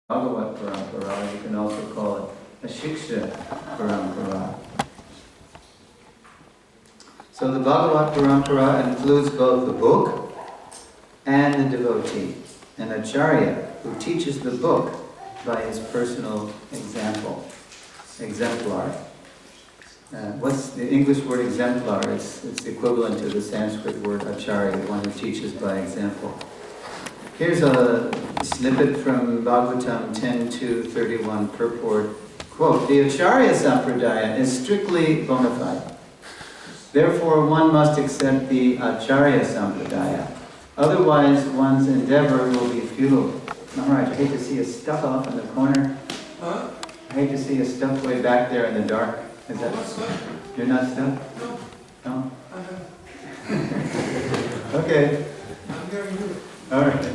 Bhagavat Parampara, you can also call it a Shiksha Parampara. So the Bhagavat Parampara includes both the book and the devotee, an acharya who teaches the book by his personal exemplar. What's the English word exemplar? It's equivalent to the Sanskrit word acharya, the one who teaches by example. Here's a snippet from Bhagavatam 10.2.31 purport. Quote, the Acharya Sampradaya is strictly bona fide. Therefore, one must accept the Acharya Sampradaya. Otherwise, one's endeavor will be futile. Alright, I hate to see you stuck off in the corner. Huh? I hate to see you stuck way back there in the dark. Is that... You're not stuck? No. No? Okay. I'm hearing you. Alright.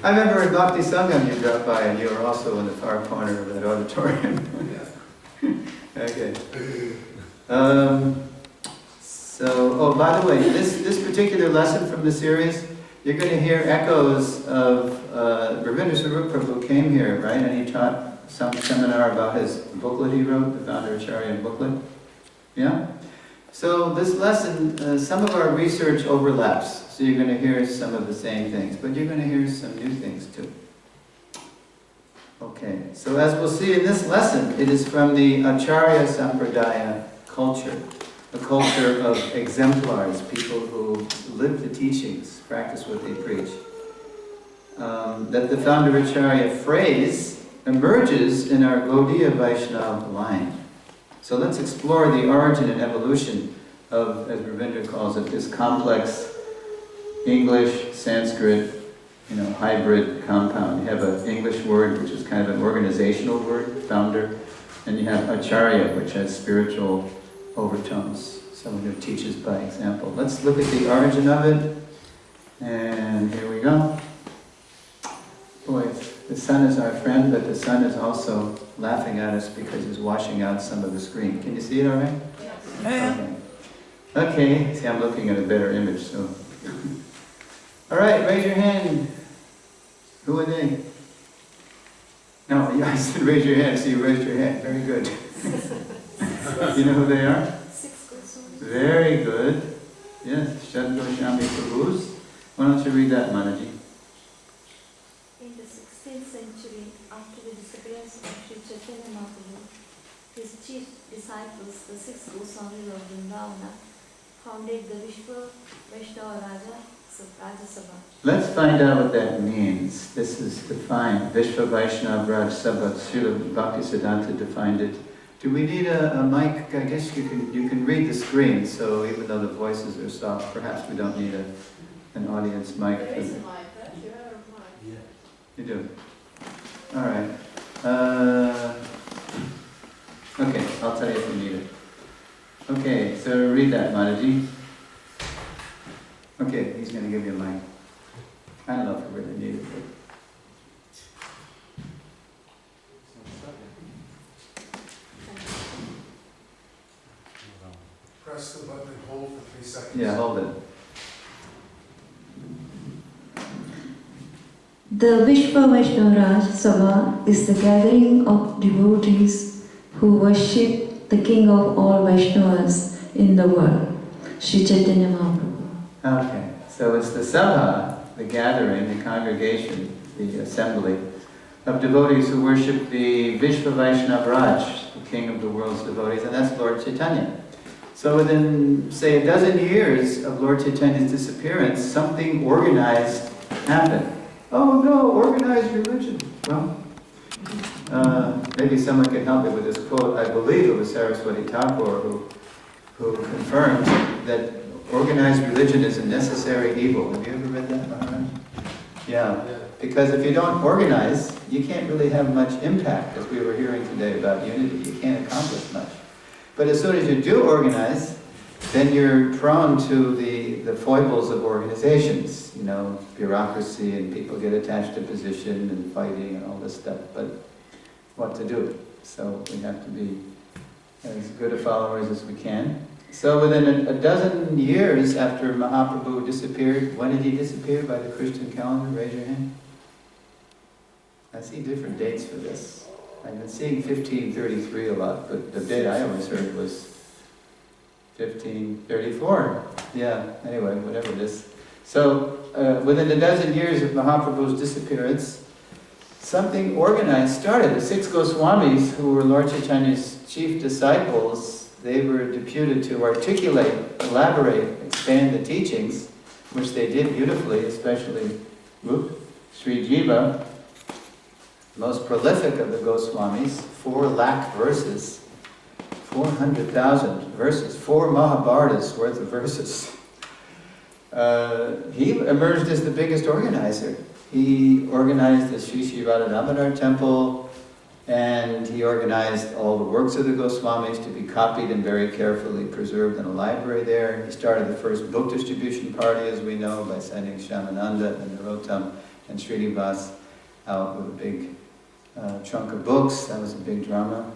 I remember in Bhakti Sangam you dropped by and you were also in the far corner of that auditorium. Okay. Oh, by the way, this particular lesson from the series, you're going to hear echoes of Ravindra Swarup Prabhu came here, right? And he taught some seminar about his booklet he wrote, the Founder Acharya booklet. Yeah? So this lesson, some of our research overlaps. So you're going to hear some of the same things, but you're going to hear some new things too. Okay, so as we'll see in this lesson, it is from the Acharya Sampradaya culture, a culture of exemplars, people who live the teachings, practice what they preach. That the Founder Acharya phrase emerges in our Gaudiya Vaishnava line. So let's explore the origin and evolution of, as Ravindra calls it, this complex English, Sanskrit, hybrid compound. You have an English word, which is kind of an organizational word, founder, and you have acharya, which has spiritual overtones, someone who teaches by example. Let's look at the origin of it, and here we go. Boy, the sun is our friend, but the sun is also laughing at us because he's washing out some of the screen. Can you see it all right? Yes. Okay, see, I'm looking at a better image, so... All right, raise your hand. Who are they? No, I said raise your hand, so you raised your hand. Very good. You know who they are? Very good. Yes, Shadgoswami Prabhus. Why don't you read that, Manaji? In the 16th century, after the disappearance of Sri Chaitanya Mahaprabhu, his chief disciples, the six Goswamis of Vrindavana, founded the Vishwa Vaishnava Rajya Sabha. Let's find out what that means. This is defined. Vishwa Vaishnava Raj Sabha. Srila Bhaktisiddhanta defined it. Do we need a mic? I guess you can read the screen, so even though the voices are soft, perhaps we don't need an audience mic. There is a mic, don't you? Have a mic. Yeah. You do? All right. Okay, I'll tell you if you need it. Okay, so read that, Mataji. Okay, he's going to give you a mic. I don't know if you really need it, but... Press the button and hold for 3 seconds. Yeah, hold it. The Vishwa Vaishnava Raj Sabha is the gathering of devotees who worship the King of all Vaishnavas in the world, Sri Chaitanya Mahaprabhu. Okay, so it's the Sabha, the gathering, the congregation, the assembly of devotees who worship the Vishwa Vaishnava Raj, the King of the world's devotees, and that's Lord Chaitanya. So within, say, a dozen years of Lord Chaitanya's disappearance, something organized happened. Oh no, organized religion. Well, maybe someone can help me with this quote. I believe it was Saraswati Thakur who confirmed that organized religion is a necessary evil. Have you ever read that, Maharaj? Yeah. Because if you don't organize, you can't really have much impact, as we were hearing today about unity. You can't accomplish much. But as soon as you do organize, then you're prone to the foibles of organizations, bureaucracy, and people get attached to position and fighting and all this stuff, but what to do? So we have to be as good a followers as we can. So within a dozen years after Mahaprabhu disappeared, when did he disappear by the Christian calendar? Raise your hand. I see different dates for this. I've been seeing 1533 a lot, but the date I always heard was 1534. Yeah, anyway, whatever it is. So, within a dozen years of Mahaprabhu's disappearance, something organized started. The 6 Goswamis, who were Lord Chaitanya's chief disciples, they were deputed to articulate, elaborate, expand the teachings, which they did beautifully, especially Sri Jiva, most prolific of the Goswamis, 4 lakh verses, 400,000 verses, 4 Mahabharatas worth of verses. He emerged as the biggest organizer. He organized the Sri Sri Radha temple, and he organized all the works of the Goswamis to be copied and very carefully preserved in a library there. He started the first book distribution party, as we know, by sending Shyamananda and Narottam and Srinivas out with a big trunk of books. That was a big drama.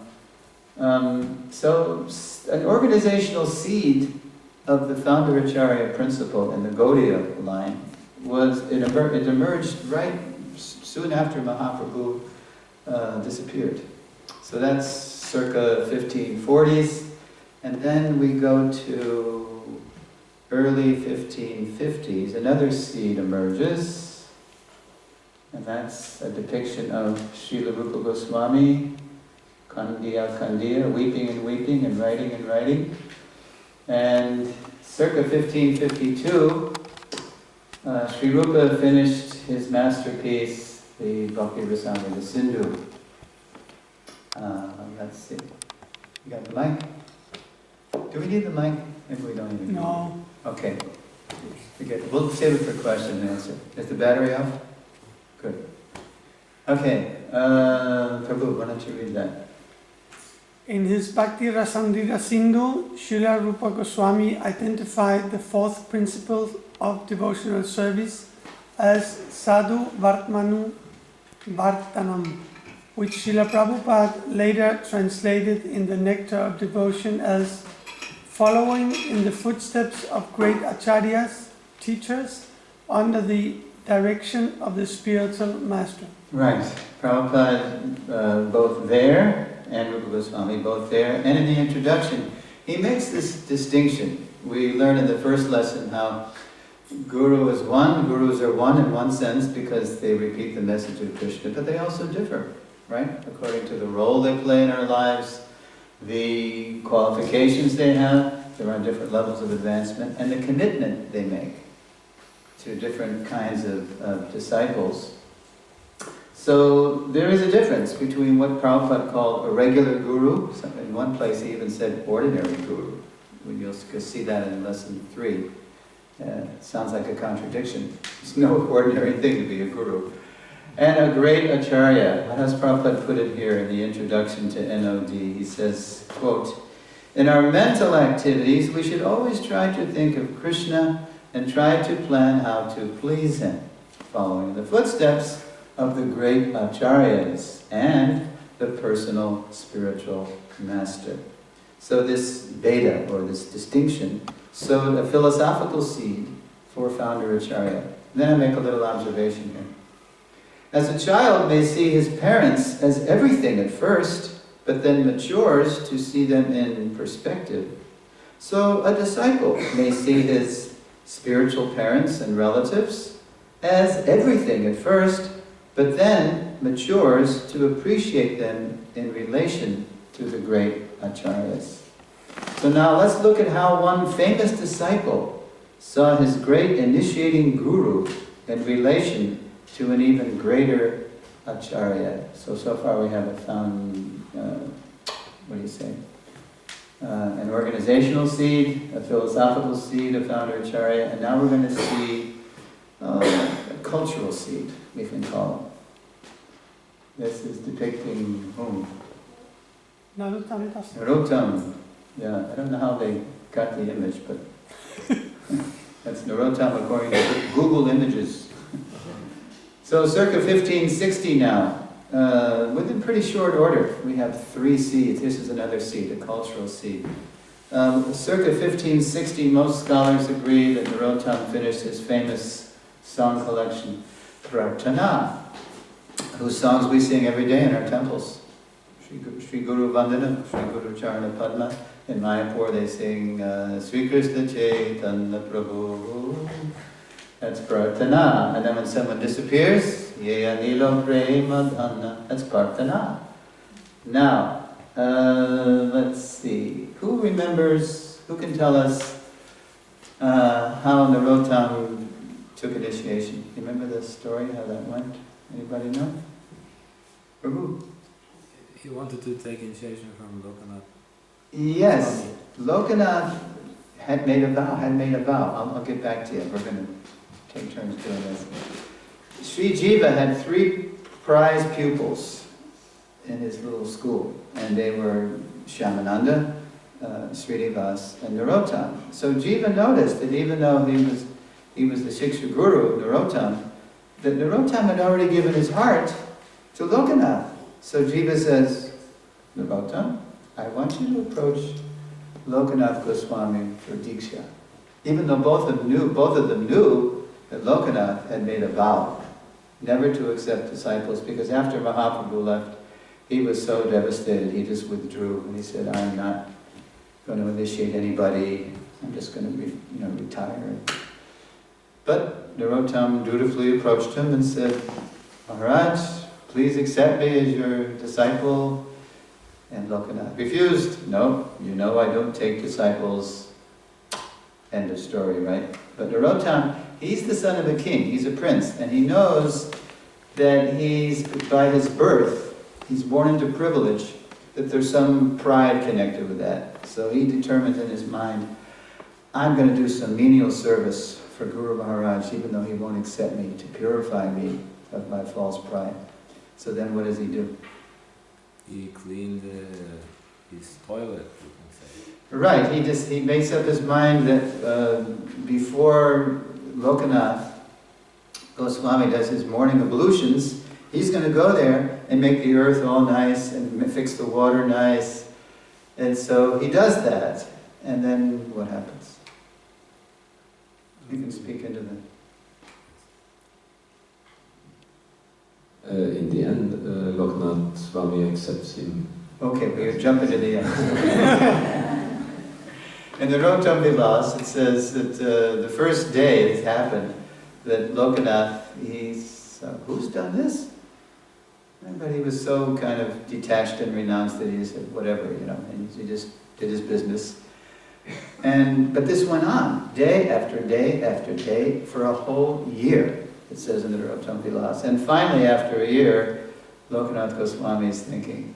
So an organizational seed of the Founderacharya principle in the Gaudiya line it emerged right soon after Mahaprabhu disappeared. So that's circa 1540s, and then we go to early 1550s. Another seed emerges, and that's a depiction of Srila Rupa Goswami, Kandiya Kandiya, weeping and writing and writing. And circa 1552, Sri Rupa finished his masterpiece, the Bhakti Rasamrita Sindhu. Let's see. You got the mic? Do we need the mic? Maybe we don't even No. need it. Okay. Forget it. We'll save it for question and answer. Is the battery off? Good. Okay. Prabhu, why don't you read that? In his Bhakti Rasamrita Sindhu, Srila Rupa Goswami identified the 4th principle of devotional service as Sadhu Vartmanu Vartanam, which Srila Prabhupada later translated in the Nectar of Devotion as following in the footsteps of great acharyas, teachers, under the direction of the spiritual master. Right. Prabhupada, both there, and Rupa Goswami, both there, and in the introduction, he makes this distinction. We learned in the first lesson how Guru is one, Gurus are one in one sense because they repeat the message of Krishna, but they also differ, right? According to the role they play in our lives, the qualifications they have, there are different levels of advancement, and the commitment they make to different kinds of disciples. So there is a difference between what Prabhupada called a regular guru. In one place he even said ordinary guru. You'll see that in lesson 3. It sounds like a contradiction. It's no ordinary thing to be a guru. And a great acharya. How does Prabhupada put it here in the introduction to NOD? He says, quote, "In our mental activities, we should always try to think of Krishna and try to plan how to please him, following the footsteps of the great acharyas and the personal spiritual master." So this beta, or this distinction, sowed a philosophical seed for founder acharya. Then I make a little observation here. As a child may see his parents as everything at first, but then matures to see them in perspective, so a disciple may see his spiritual parents and relatives as everything at first, but then matures to appreciate them in relation to the great acharyas. So now let's look at how one famous disciple saw his great initiating guru in relation to an even greater acharya. So far we have found, an organizational seed, a philosophical seed, a founder acharya, and now we're going to see a cultural seed, we can call it. This is depicting whom? Narottam Das. Narottam. Yeah, I don't know how they got the image, but that's Narottam according to Google Images. So circa 1560 now, within pretty short order, we have 3 seeds. This is another seed, a cultural seed. Circa 1560, most scholars agree that Narottam finished his famous song collection, Prarthana. whose songs we sing every day in our temples. Sri Guru Vandana, Sri Guru Charana Padma. In Mayapur they sing Sri Krishna Chaitanya Prabhu. That's Prarthana. And then when someone disappears, Yeya Nilo Prema Dhanna. That's Prarthana. Now, let's see. Who remembers, who can tell us how Narottam took initiation? You remember the story, how that went? Anybody know? Prabhu? He wanted to take initiation from Lokanath. Yes, Lokanath had made a vow. I'll get back to you. We're going to take turns doing this. Sri Jiva had 3 prize pupils in his little school, and they were Shyamananda, Srinivas, and Narottam. So Jiva noticed that even though he was the Shiksha Guru of Narottam, that Narottam had already given his heart to Lokanath. So Jiva says, Narottam, I want you to approach Lokanath Goswami for Diksha. Even though both of them knew that Lokanath had made a vow never to accept disciples, because after Mahaprabhu left, he was so devastated, he just withdrew and he said, I'm not going to initiate anybody, I'm just going to retire. But Narottam dutifully approached him and said, Maharaj, please accept me as your disciple. And Lokanath refused. No, you know I don't take disciples. End of story, right? But Narottam, he's the son of a king, he's a prince, and he knows that by his birth, he's born into privilege, that there's some pride connected with that. So he determines in his mind, I'm going to do some menial service for Guru Maharaj, even though he won't accept me, to purify me of my false pride. So then what does he do? He cleaned his toilet, you can say. Right, he makes up his mind that before Lokanath Goswami does his morning ablutions, he's going to go there and make the earth all nice and fix the water nice. And so he does that. And then what happens? You can speak into the... In the end, Lokanath Swami accepts him. Okay, we're jumping to the end. In the Narottam Vilas, it says that the first day it happened, that Lokanath, who's done this? But he was so kind of detached and renounced that he said, whatever, and he just did his business. But this went on, day after day after day, for a whole year, it says in the Narottam Vilas. And finally, after a year, Lokanath Goswami is thinking,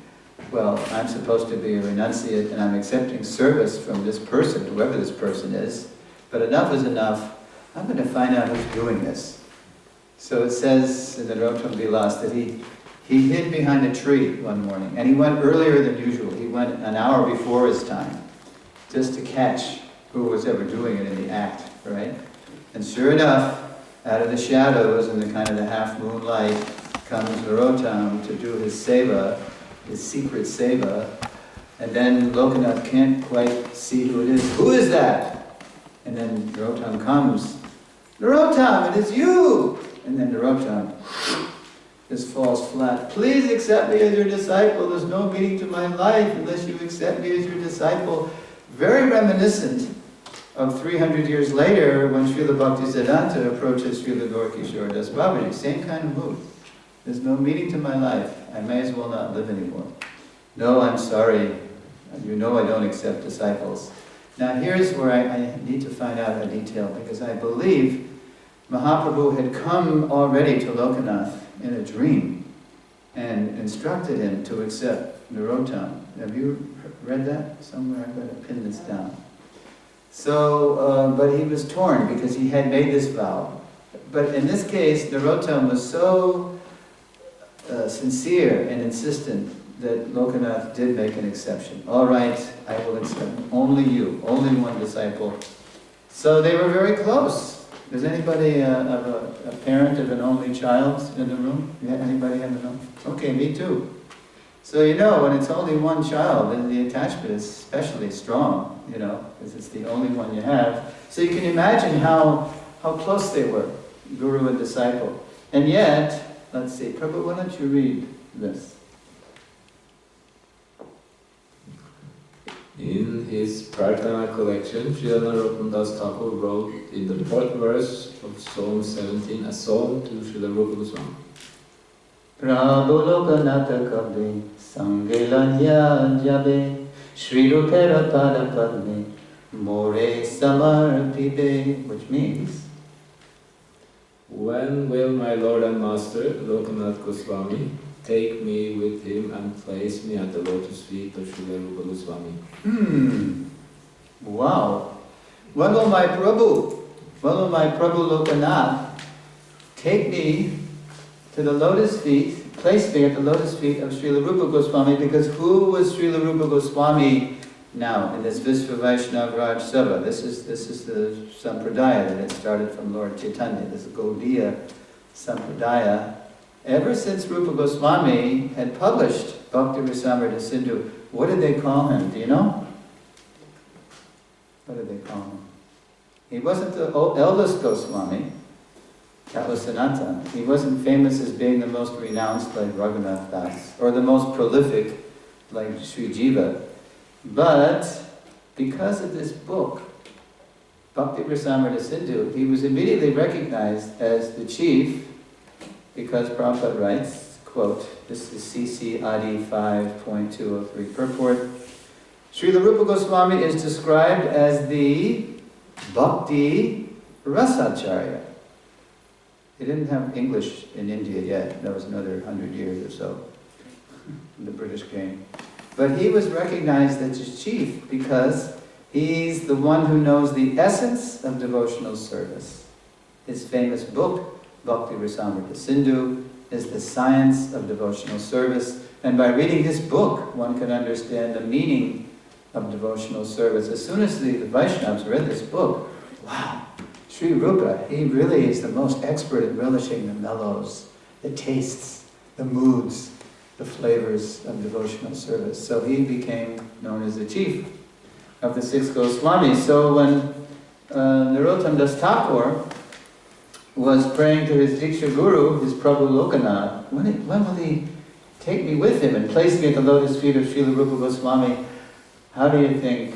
well, I'm supposed to be a renunciate and I'm accepting service from this person, whoever this person is, but enough is enough. I'm going to find out who's doing this. So it says in the Narottam Vilas that he hid behind a tree one morning, and he went earlier than usual. He went an hour before his time, just to catch who was ever doing it in the act, right? And sure enough, out of the shadows and the kind of the half moonlight comes Narottam to do his seva, his secret seva, and then Lokanath can't quite see who it is. Who is that? And then Narottam comes. Narottam, it is you! And then Narottam just falls flat. Please accept me as your disciple. There's no meaning to my life unless you accept me as your disciple. Very reminiscent of 300 years later when Srila Bhaktisiddhanta approaches Srila Gaurkishora Das Babaji. Same kind of mood. There's no meaning to my life. I may as well not live anymore. No, I'm sorry. You know I don't accept disciples. Now here's where I need to find out a detail, because I believe Mahaprabhu had come already to Lokanath in a dream and instructed him to accept Narottam. Have you read that somewhere? I'm going to pin this down. So, but he was torn because he had made this vow. But in this case, Narottam was so sincere and insistent that Lokanath did make an exception. All right, I will accept only you, only one disciple. So they were very close. Does anybody have a parent of an only child in the room? Yeah, anybody have an only? Okay, me too. So when it's only one child, then the attachment is especially strong, because it's the only one you have. So you can imagine how close they were, guru and disciple. And yet, Let's see, Prabhu, why don't you read this? In his Prarthana collection, Srila Narottam Das Thakur wrote in the 4th verse of Psalm 17 a psalm to Srila Rupa Goswami. Prabhu Lokanatha Kabde Sangelanya Jabe Shri Rupera Pada Padme More Samarpide, which means, When will my Lord and Master, Lokanath Goswami, take me with him and place me at the lotus feet of Srila Rupa Goswami? Wow. When will my Prabhu Lokanath take me to the lotus feet, place me at the lotus feet of Srila Rupa Goswami, because who was Srila Rupa Goswami now in this Vishva Vaishnava Raj Sabha? This is the sampradaya that had started from Lord Chaitanya, this Gaudiya sampradaya. Ever since Rupa Goswami had published Bhakti Rasamrita Sindhu, what did they call him? Do you know? What did they call him? He wasn't the eldest Goswami. That was Sanatana. He wasn't famous as being the most renounced like Raghunath Das, or the most prolific like Sri Jiva. But because of this book, Bhakti Rasamrita Sindhu, he was immediately recognized as the chief, because Prabhupada writes, quote, this is CC Adi 5.203 purport, Srila Rupa Goswami is described as the Bhakti Rasacharya. They didn't have English in India yet. That was another 100 years or so when the British came. But he was recognized as his chief because he's the one who knows the essence of devotional service. His famous book, Bhakti Rasamrita Sindhu, is the science of devotional service. And by reading this book, one can understand the meaning of devotional service. As soon as the Vaishnavas read this book, wow, Sri Rupa, he really is the most expert at relishing the mellows, the tastes, the moods, the flavors of devotional service. So he became known as the chief of the 6 Goswamis. So when Narottam Das Thakur was praying to his Diksha Guru, his Prabhu Lokanath, when will he take me with him and place me at the lotus feet of Srila Rupa Goswami? How do you think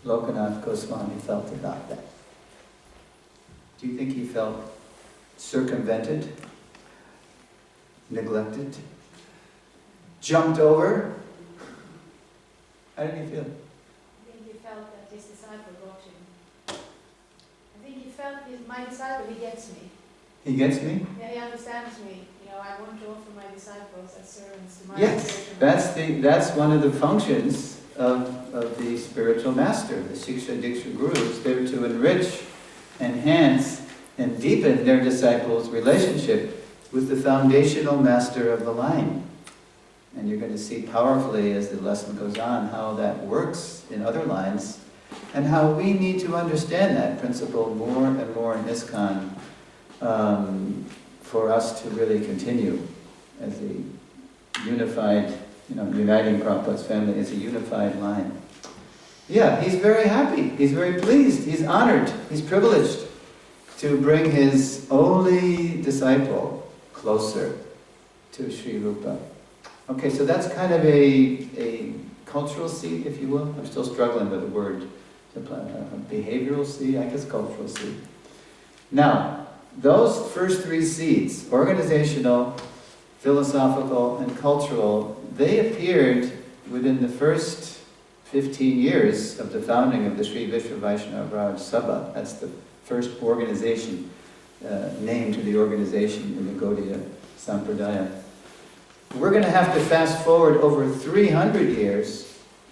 Lokanath Goswami felt about that? Do you think he felt circumvented, neglected, jumped over? How did he feel? I think he felt that his disciple got him. I think he felt my disciple, he gets me. He gets me? Yeah, he understands me. You know, I want to offer my disciples as servants to my Yes, spiritual that's one of the functions of the spiritual master, the Shiksha Diksha Gurus. They're to enrich, enhance, and deepen their disciples' relationship with the foundational master of the line. And you're going to see powerfully as the lesson goes on how that works in other lines, and how we need to understand that principle more and more in ISKCON for us to really continue as a unified, uniting Prabhupada's family as a unified line. Yeah, he's very happy, he's very pleased, he's honored, he's privileged to bring his only disciple closer to Sri Rupa. Okay, so that's kind of a cultural seed, if you will. I'm still struggling with the word. A behavioral seed, I guess cultural seed. Now, those first 3 seeds, organizational, philosophical, and cultural, they appeared within the first 15 years of the founding of the Sri Vishva Vaishnava Raj Sabha. That's the first organization, name to the organization in the Gaudiya Sampradaya. We're going to have to fast forward over 300 years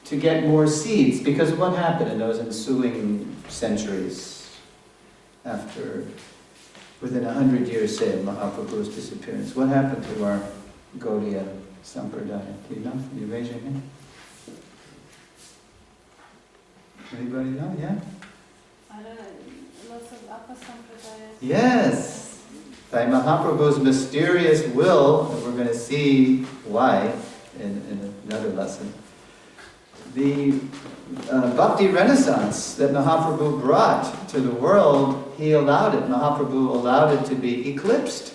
to get more seeds, because what happened in those ensuing centuries after, within 100 years, say, of Mahaprabhu's disappearance? What happened to our Gaudiya Sampradaya? Do you know? Can you raise your hand? Anybody know? Yeah? lots of upper sampradayas. Yes! By Mahaprabhu's mysterious will, and we're going to see why in another lesson, the Bhakti Renaissance that Mahaprabhu brought to the world, he allowed it, Mahaprabhu allowed it to be eclipsed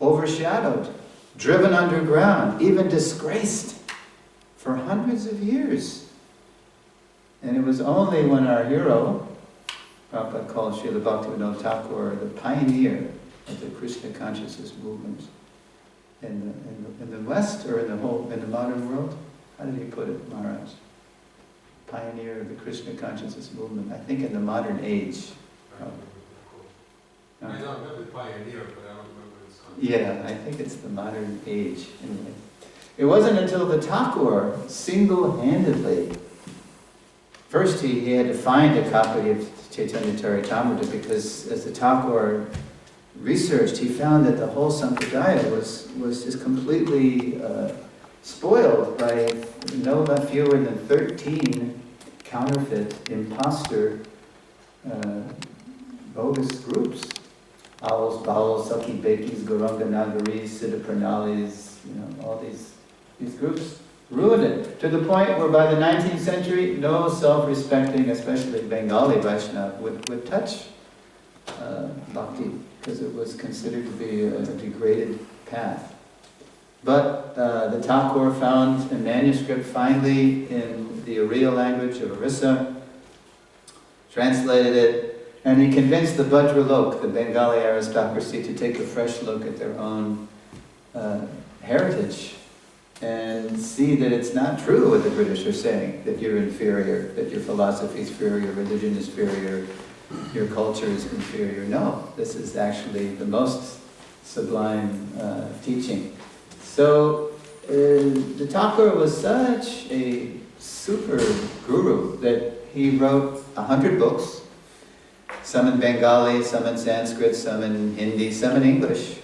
overshadowed, driven underground, even disgraced for hundreds of years. And it was only when our hero, Prabhupada called Srila Bhaktivinoda Thakur the pioneer of the Krishna consciousness movement in the West, or in the modern world. How did he put it, Maharaj? Pioneer of the Krishna consciousness movement. I think in the modern age. I don't remember the pioneer, but I don't remember his concept. Yeah, I think it's the modern age. Anyway, it wasn't until the Thakur single-handedly. First, he had to find a copy of Chaitanya Charitamrita, because as the Thakur researched, he found that the whole sampradaya was just completely spoiled by no fewer than 13 counterfeit, imposter, bogus groups. Owls, bowels, Saki Bekis, Gauranga Nagaris, Siddha Pranalis, all these groups ruined it, to the point where by the 19th century, no self-respecting, especially Bengali Vaishnava, would touch bhakti, because it was considered to be a degraded path. But the Thakur found a manuscript finally in the Oriya language of Orissa, translated it, and he convinced the Bhadralok, the Bengali aristocracy, to take a fresh look at their own heritage and see that it's not true what the British are saying, that you're inferior, that your philosophy is inferior, your religion is inferior, your culture is inferior. No, this is actually the most sublime teaching. So the Thakur was such a super guru that he wrote 100 books, some in Bengali, some in Sanskrit, some in Hindi, some in English.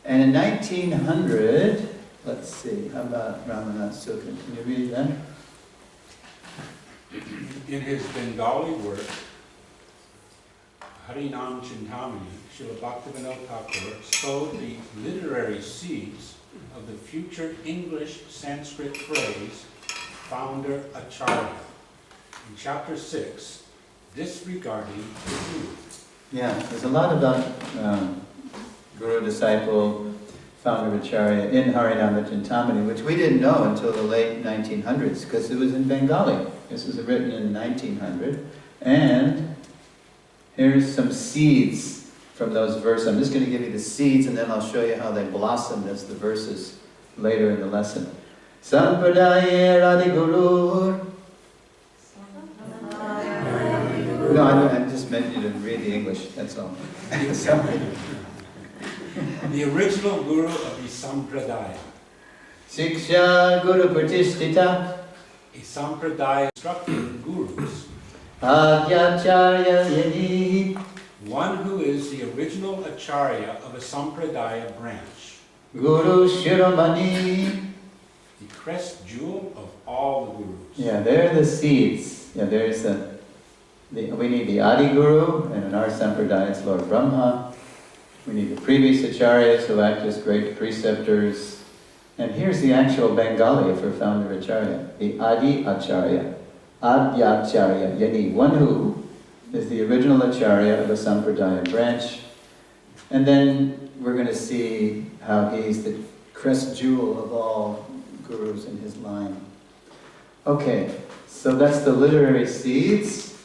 And in 1900, let's see, how about Ramanath Sukha? Can you read that? In his Bengali work, Harinam Chintamani, Srila Bhaktivinoda Thakur sowed the literary seeds of the future English Sanskrit phrase, founder Acharya. In chapter 6, disregarding the Guru. Yeah, there's a lot about guru, disciple, founder Acharya in Harinama Chintamani, which we didn't know until the late 1900s, because it was in Bengali. This was written in 1900. And here's some seeds from those verses. I'm just going to give you the seeds, and then I'll show you how they blossomed as the verses later in the lesson. Sampradaya Radigurur. No, I just meant you to read the English, that's all. Sorry. The original guru of the Sampradaya. Shiksha Guru Pratishtita. A Sampradaya instructing gurus. Adyacharya Yadi. One who is the original Acharya of a Sampradaya branch. Guru Shiromani. The crest jewel of all the gurus. Yeah, there are the seeds. Yeah, there's we need the Adi Guru, and in our Sampradaya it's Lord Brahma. We need the previous Acharyas who act as great preceptors. And here's the actual Bengali for founder Acharya, the Adi Acharya, Adyacharya, Yani, one who is the original Acharya of a Sampradaya branch. And then we're going to see how he's the crest jewel of all gurus in his line. Okay, so that's the literary seeds.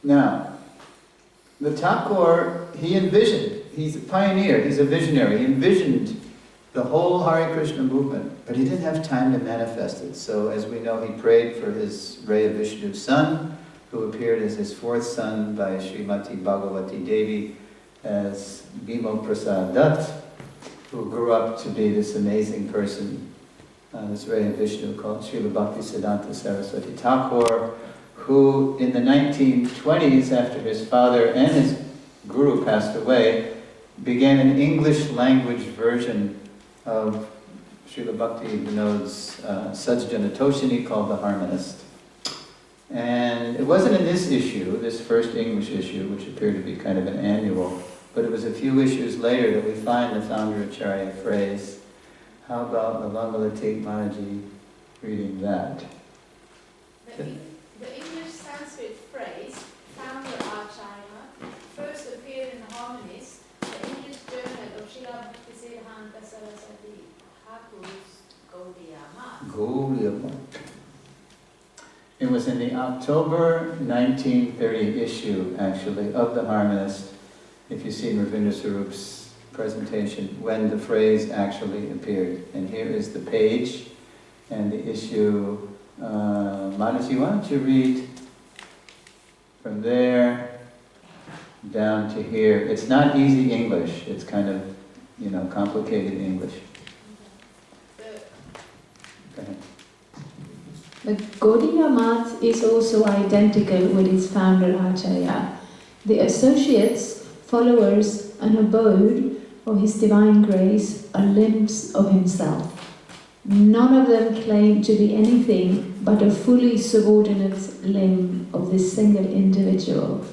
Now, the Thakur, he envisioned, he's a pioneer, he's a visionary, he envisioned the whole Hare Krishna movement, but he didn't have time to manifest it. So as we know, he prayed for his Raya Vishnu's son, who appeared as his fourth son by Srimati Bhagavati Devi as Bhimo Prasad Dutt, who grew up to be this amazing person, this Raya Vishnu called Srila Bhakti Siddhanta Saraswati Thakur, who in the 1920s, after his father and his guru passed away, began an English language version of Srila Bhakti Vinod's Sajjana Toshini called The Harmonist. And it wasn't in this issue, this first English issue, which appeared to be kind of an annual, but it was a few issues later that we find the founder Acharya phrase. How about Lavangalatik Maharaji reading that? The English Sanskrit phrase, founder Acharya, first appeared in the Harmonist, the English Thakur's Gaudiya Math. Gaudiya Math. It was in the October 1930 issue, actually, of the Harmonist, if you've seen Ravindra Swarup's presentation, when the phrase actually appeared. And here is the page and the issue. Manaji, why don't you read from there down to here. It's not easy English. It's kind of, complicated English. Go ahead. The Gaudiya Math is also identical with its founder Acharya. The associates, followers, and abode of his divine grace are limbs of himself. None of them claim to be anything but a fully subordinate limb of this single individual.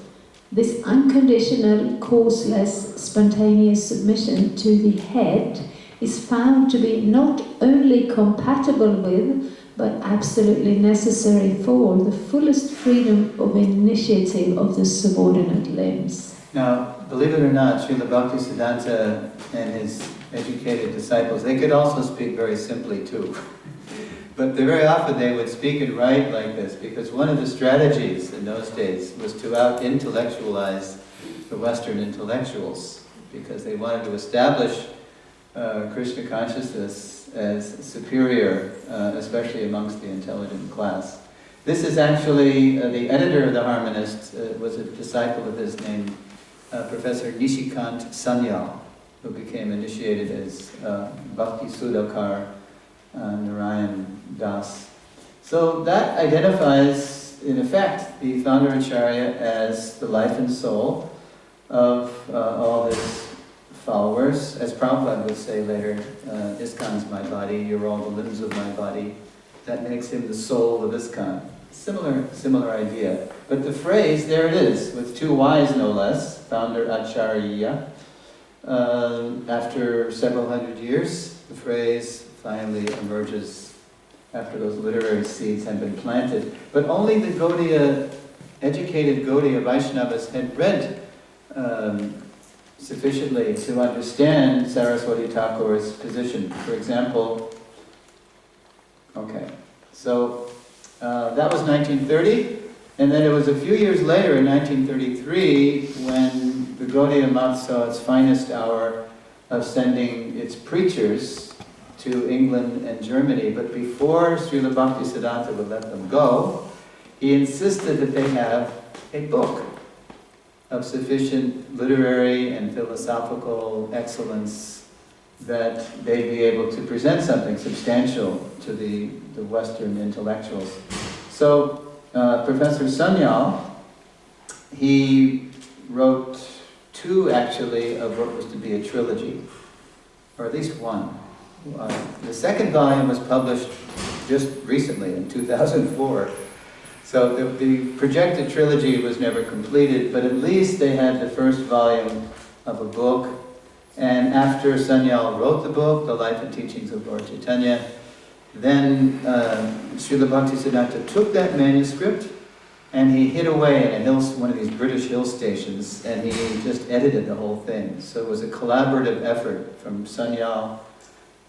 This unconditional, causeless, spontaneous submission to the head is found to be not only compatible with, but absolutely necessary for the fullest freedom of initiative of the subordinate limbs. Now, believe it or not, Srila Bhaktisiddhanta and his educated disciples, they could also speak very simply too. But very often they would speak and write like this, because one of the strategies in those days was to out-intellectualize the Western intellectuals, because they wanted to establish Krishna consciousness as superior, especially amongst the intelligent class. This is actually, the editor of the Harmonist was a disciple of his named Professor Nishikant Sanyal, who became initiated as Bhakti Sudhakar Narayan Das. So that identifies, in effect, the founder Acharya as the life and soul of all his followers. As Prabhupada would say later, ISKCON's my body, you're all the limbs of my body. That makes him the soul of ISKCON. Similar idea. But the phrase, there it is, with two Y's no less, founder Acharya. After several hundred years, the phrase finally emerges after those literary seeds had been planted. But only the educated Gaudiya Vaishnavas had read sufficiently to understand Saraswati Thakur's position. For example, so that was 1930, and then it was a few years later, in 1933, when the Gaudiya Math saw its finest hour of sending its preachers to England and Germany. But before Srila Bhaktisiddhanta would let them go, he insisted that they have a book of sufficient literary and philosophical excellence that they'd be able to present something substantial to the Western intellectuals. So Professor Sanyal, he wrote two actually of what was to be a trilogy, or at least one. The second volume was published just recently in 2004. So the projected trilogy was never completed, but at least they had the first volume of a book. And after Sanyal wrote the book, The Life and Teachings of Lord Chaitanya, then Srila Bhaktisiddhanta took that manuscript and he hid away in one of these British hill stations, and he just edited the whole thing. So it was a collaborative effort from Sanyal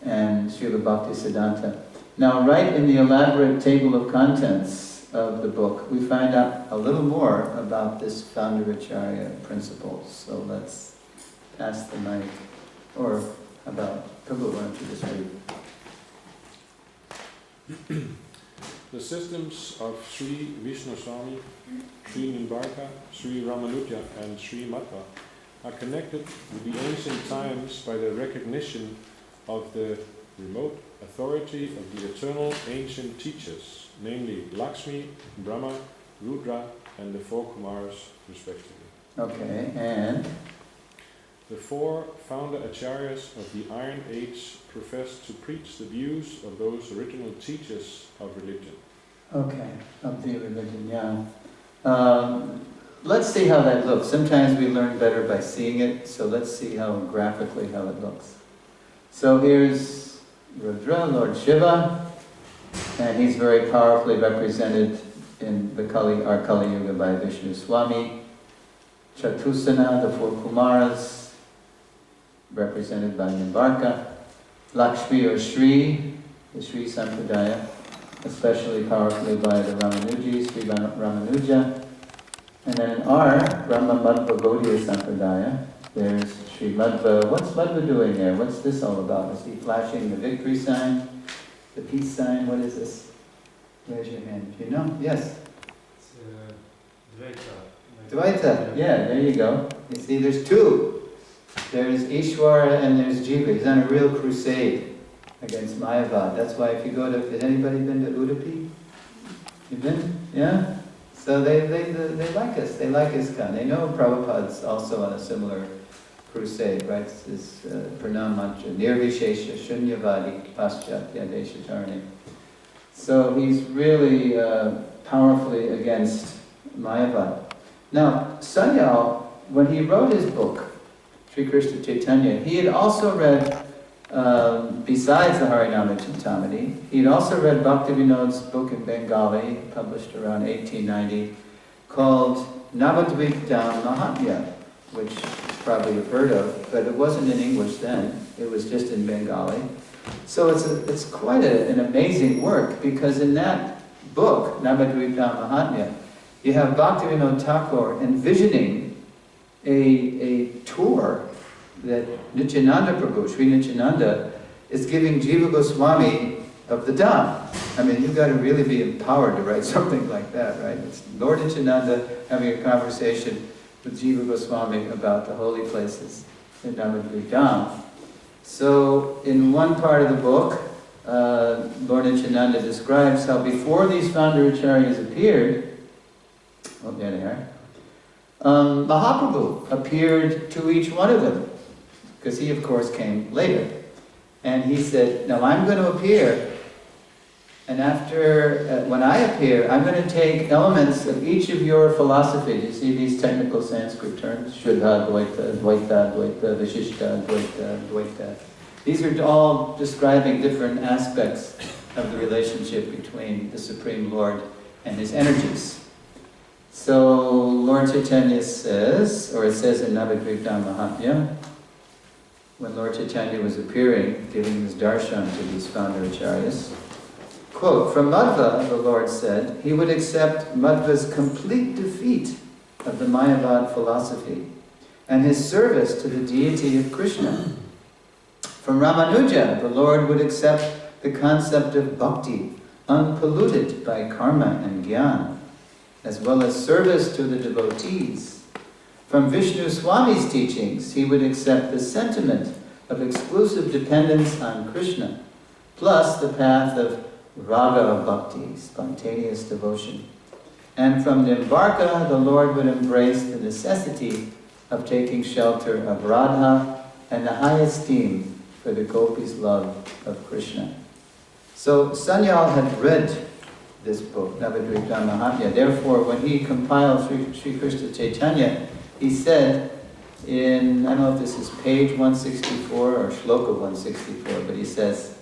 and Srila Bhaktisiddhanta. Now, right in the elaborate table of contents of the book, we find out a little more about this founder Acharya principle. So let's pass the mic. Or how about Prabhu, why don't you just read? The systems of Sri Vishnu Swami, Sri Nimbarka, Sri Ramanuja, and Sri Matva are connected with the ancient times by the recognition of the remote authority of the eternal ancient teachers, namely Lakshmi, Brahma, Rudra, and the four Kumars, respectively. Okay, and? The four founder acharyas of the Iron Age profess to preach the views of those original teachers of religion. Okay, of the religion, yeah. Let's see how that looks. Sometimes we learn better by seeing it, so let's see graphically how it looks. So here's Rudra, Lord Shiva, and he's very powerfully represented in our Kali Yuga by Vishnu Swami. Chatusana, the four Kumaras, represented by Nimbarka. Lakshmi or Sri, the Sri Sampradaya, especially powerfully by the Ramanuji, Sri Ramanuja. And then in R, Brahma Madhva Gaudiya Sampradaya, there's Sri Madhva. What's Madhva doing there? What's this all about? Is he flashing the victory sign? The peace sign? What is this? Raise your hand if you know. Yes? It's Dvaita. Dvaita. Yeah, there you go. You see, there's two. There's Ishvara and there's Jiva. He's on a real crusade against Mayavad. That's why if you go to... Has anybody been to Udupi? You've been? Yeah? So they like us. They like ISKCON. They know Prabhupada's also on a similar crusade, right? This is Pranam Mantra. Nirvishesha Shunyavadi Paschatya Deshatarni. So he's really powerfully against Mayavad. Now, Sanyal, when he wrote his book, Sri Krishna Chaitanya, he had also read, besides the Harinama Chintamani, he had also read Bhaktivinoda's book in Bengali, published around 1890, called Navadviptam Mahatmya, which you probably have heard of, but it wasn't in English then, it was just in Bengali. So it's quite an amazing work, because in that book, Navadviptam Mahatmya, you have Bhaktivinoda Thakur envisioning a tour that Nityananda Prabhu, Sri Nityananda, is giving Jiva Goswami of the Dham. I mean, you've got to really be empowered to write something like that, right? It's Lord Nityananda having a conversation with Jiva Goswami about the holy places in Navadvip Dham. So, in one part of the book, Lord Nityananda describes how before these founder acharyas appeared, oh, there they are, Mahaprabhu appeared to each one of them, because he, of course, came later. And he said, now I'm going to appear, and after, when I appear, I'm going to take elements of each of your philosophies. You see these technical Sanskrit terms? Shuddha, Dvaita, Dvaita, Dvaita, Vishishta, Dvaita, Dvaita. These are all describing different aspects of the relationship between the Supreme Lord and his energies. So Lord Chaitanya says, or it says in Navadviptam Mahatmya, when Lord Chaitanya was appearing, giving his darshan to these founder acharyas, quote, from Madhva, the Lord said, he would accept Madhva's complete defeat of the Mayavad philosophy and his service to the deity of Krishna. From Ramanuja, the Lord would accept the concept of bhakti, unpolluted by karma and jnana, as well as service to the devotees. From Vishnu Swami's teachings, he would accept the sentiment of exclusive dependence on Krishna, plus the path of raga bhakti, spontaneous devotion. And from Nimbarka, the Lord would embrace the necessity of taking shelter of Radha and the high esteem for the gopis' love of Krishna. So Sanyal had read this book, Navadviptam Mahatmya. Therefore, when he compiled Sri Krishna Chaitanya, he said in, I don't know if this is page 164 or shloka 164, but he says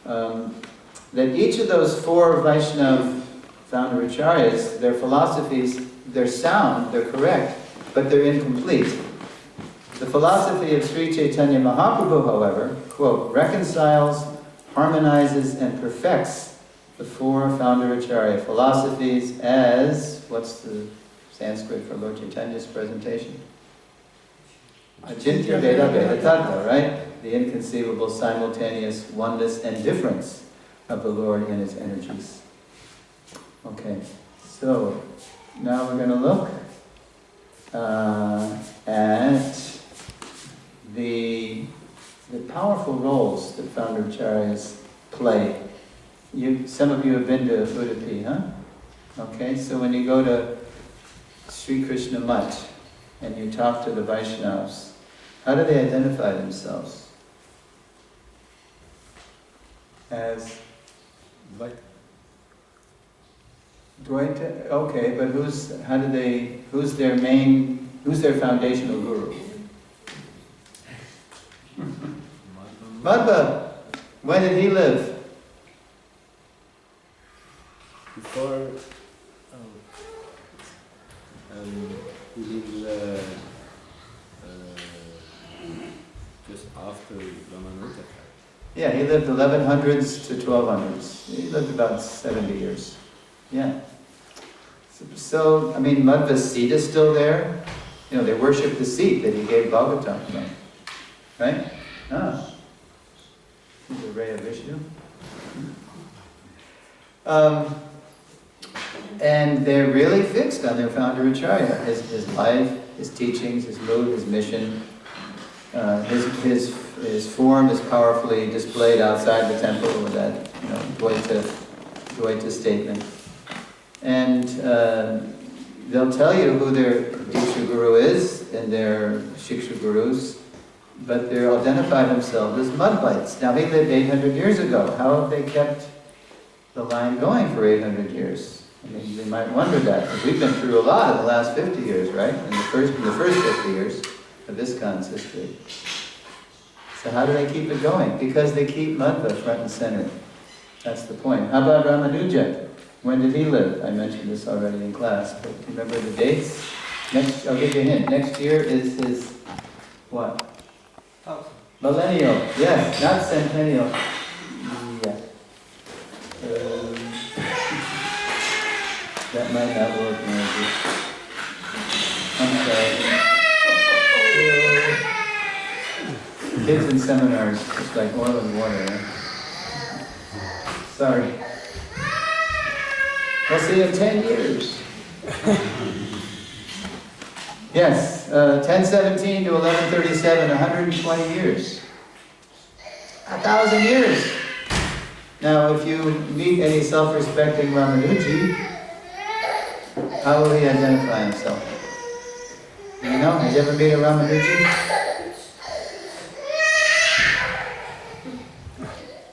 that each of those four Vaishnava founder acharyas, their philosophies, they're sound, they're correct, but they're incomplete. The philosophy of Sri Chaitanya Mahaprabhu, however, quote, reconciles, harmonizes, and perfects the four founder acharya philosophies as, what's the Sanskrit for Lord Chaitanya's presentation? Achintya Veda Veda Tattva, right? The inconceivable simultaneous oneness and difference of the Lord and his energies. Okay, so now we're going to look at the powerful roles that founder acharyas play. Some of you have been to Udupi, huh? Okay, so when you go to Sri Krishna Mutt and you talk to the Vaishnavas, how do they identify themselves? As Dvaita? Okay, but who's their foundational guru? Madhva. When did he live? Before he lived just after Ramanuja. Yeah, he lived 1100s to 1200s. He lived about 70 years. Yeah. So I mean, Madhva's seat is still there. You know, they worship the seat that he gave Bhagavatam from. Right? Ah. He's a ray of Vishnu. And they're really fixed on their founder Acharya. His life, his teachings, his mood, his mission. His form is powerfully displayed outside the temple with that, you know, Dvaita statement. And they'll tell you who their Diksha Guru is and their Shiksha Gurus, but they'll identify themselves as Madhvites. Now, he lived 800 years ago. How have they kept the line going for 800 years? I mean, they might wonder that, because we've been through a lot in the last 50 years, right? In the first 50 years of ISKCON's history. So how do they keep it going? Because they keep Madhva front and center. That's the point. How about Ramanuja? When did he live? I mentioned this already in class, but do you remember the dates? I'll give you a hint. Next year is his, what? Millennial. Yes, not centennial. Yeah. That might not work, maybe. I'm sorry. Kids in seminars, it's like oil and water, right? Sorry. We'll see in 10 years. Yes, 1017 to 1137, 120 years. 1,000 years. Now, if you meet any self-respecting Ramanuji, how will he identify himself? Do you know? Have you ever met a Ramanuji?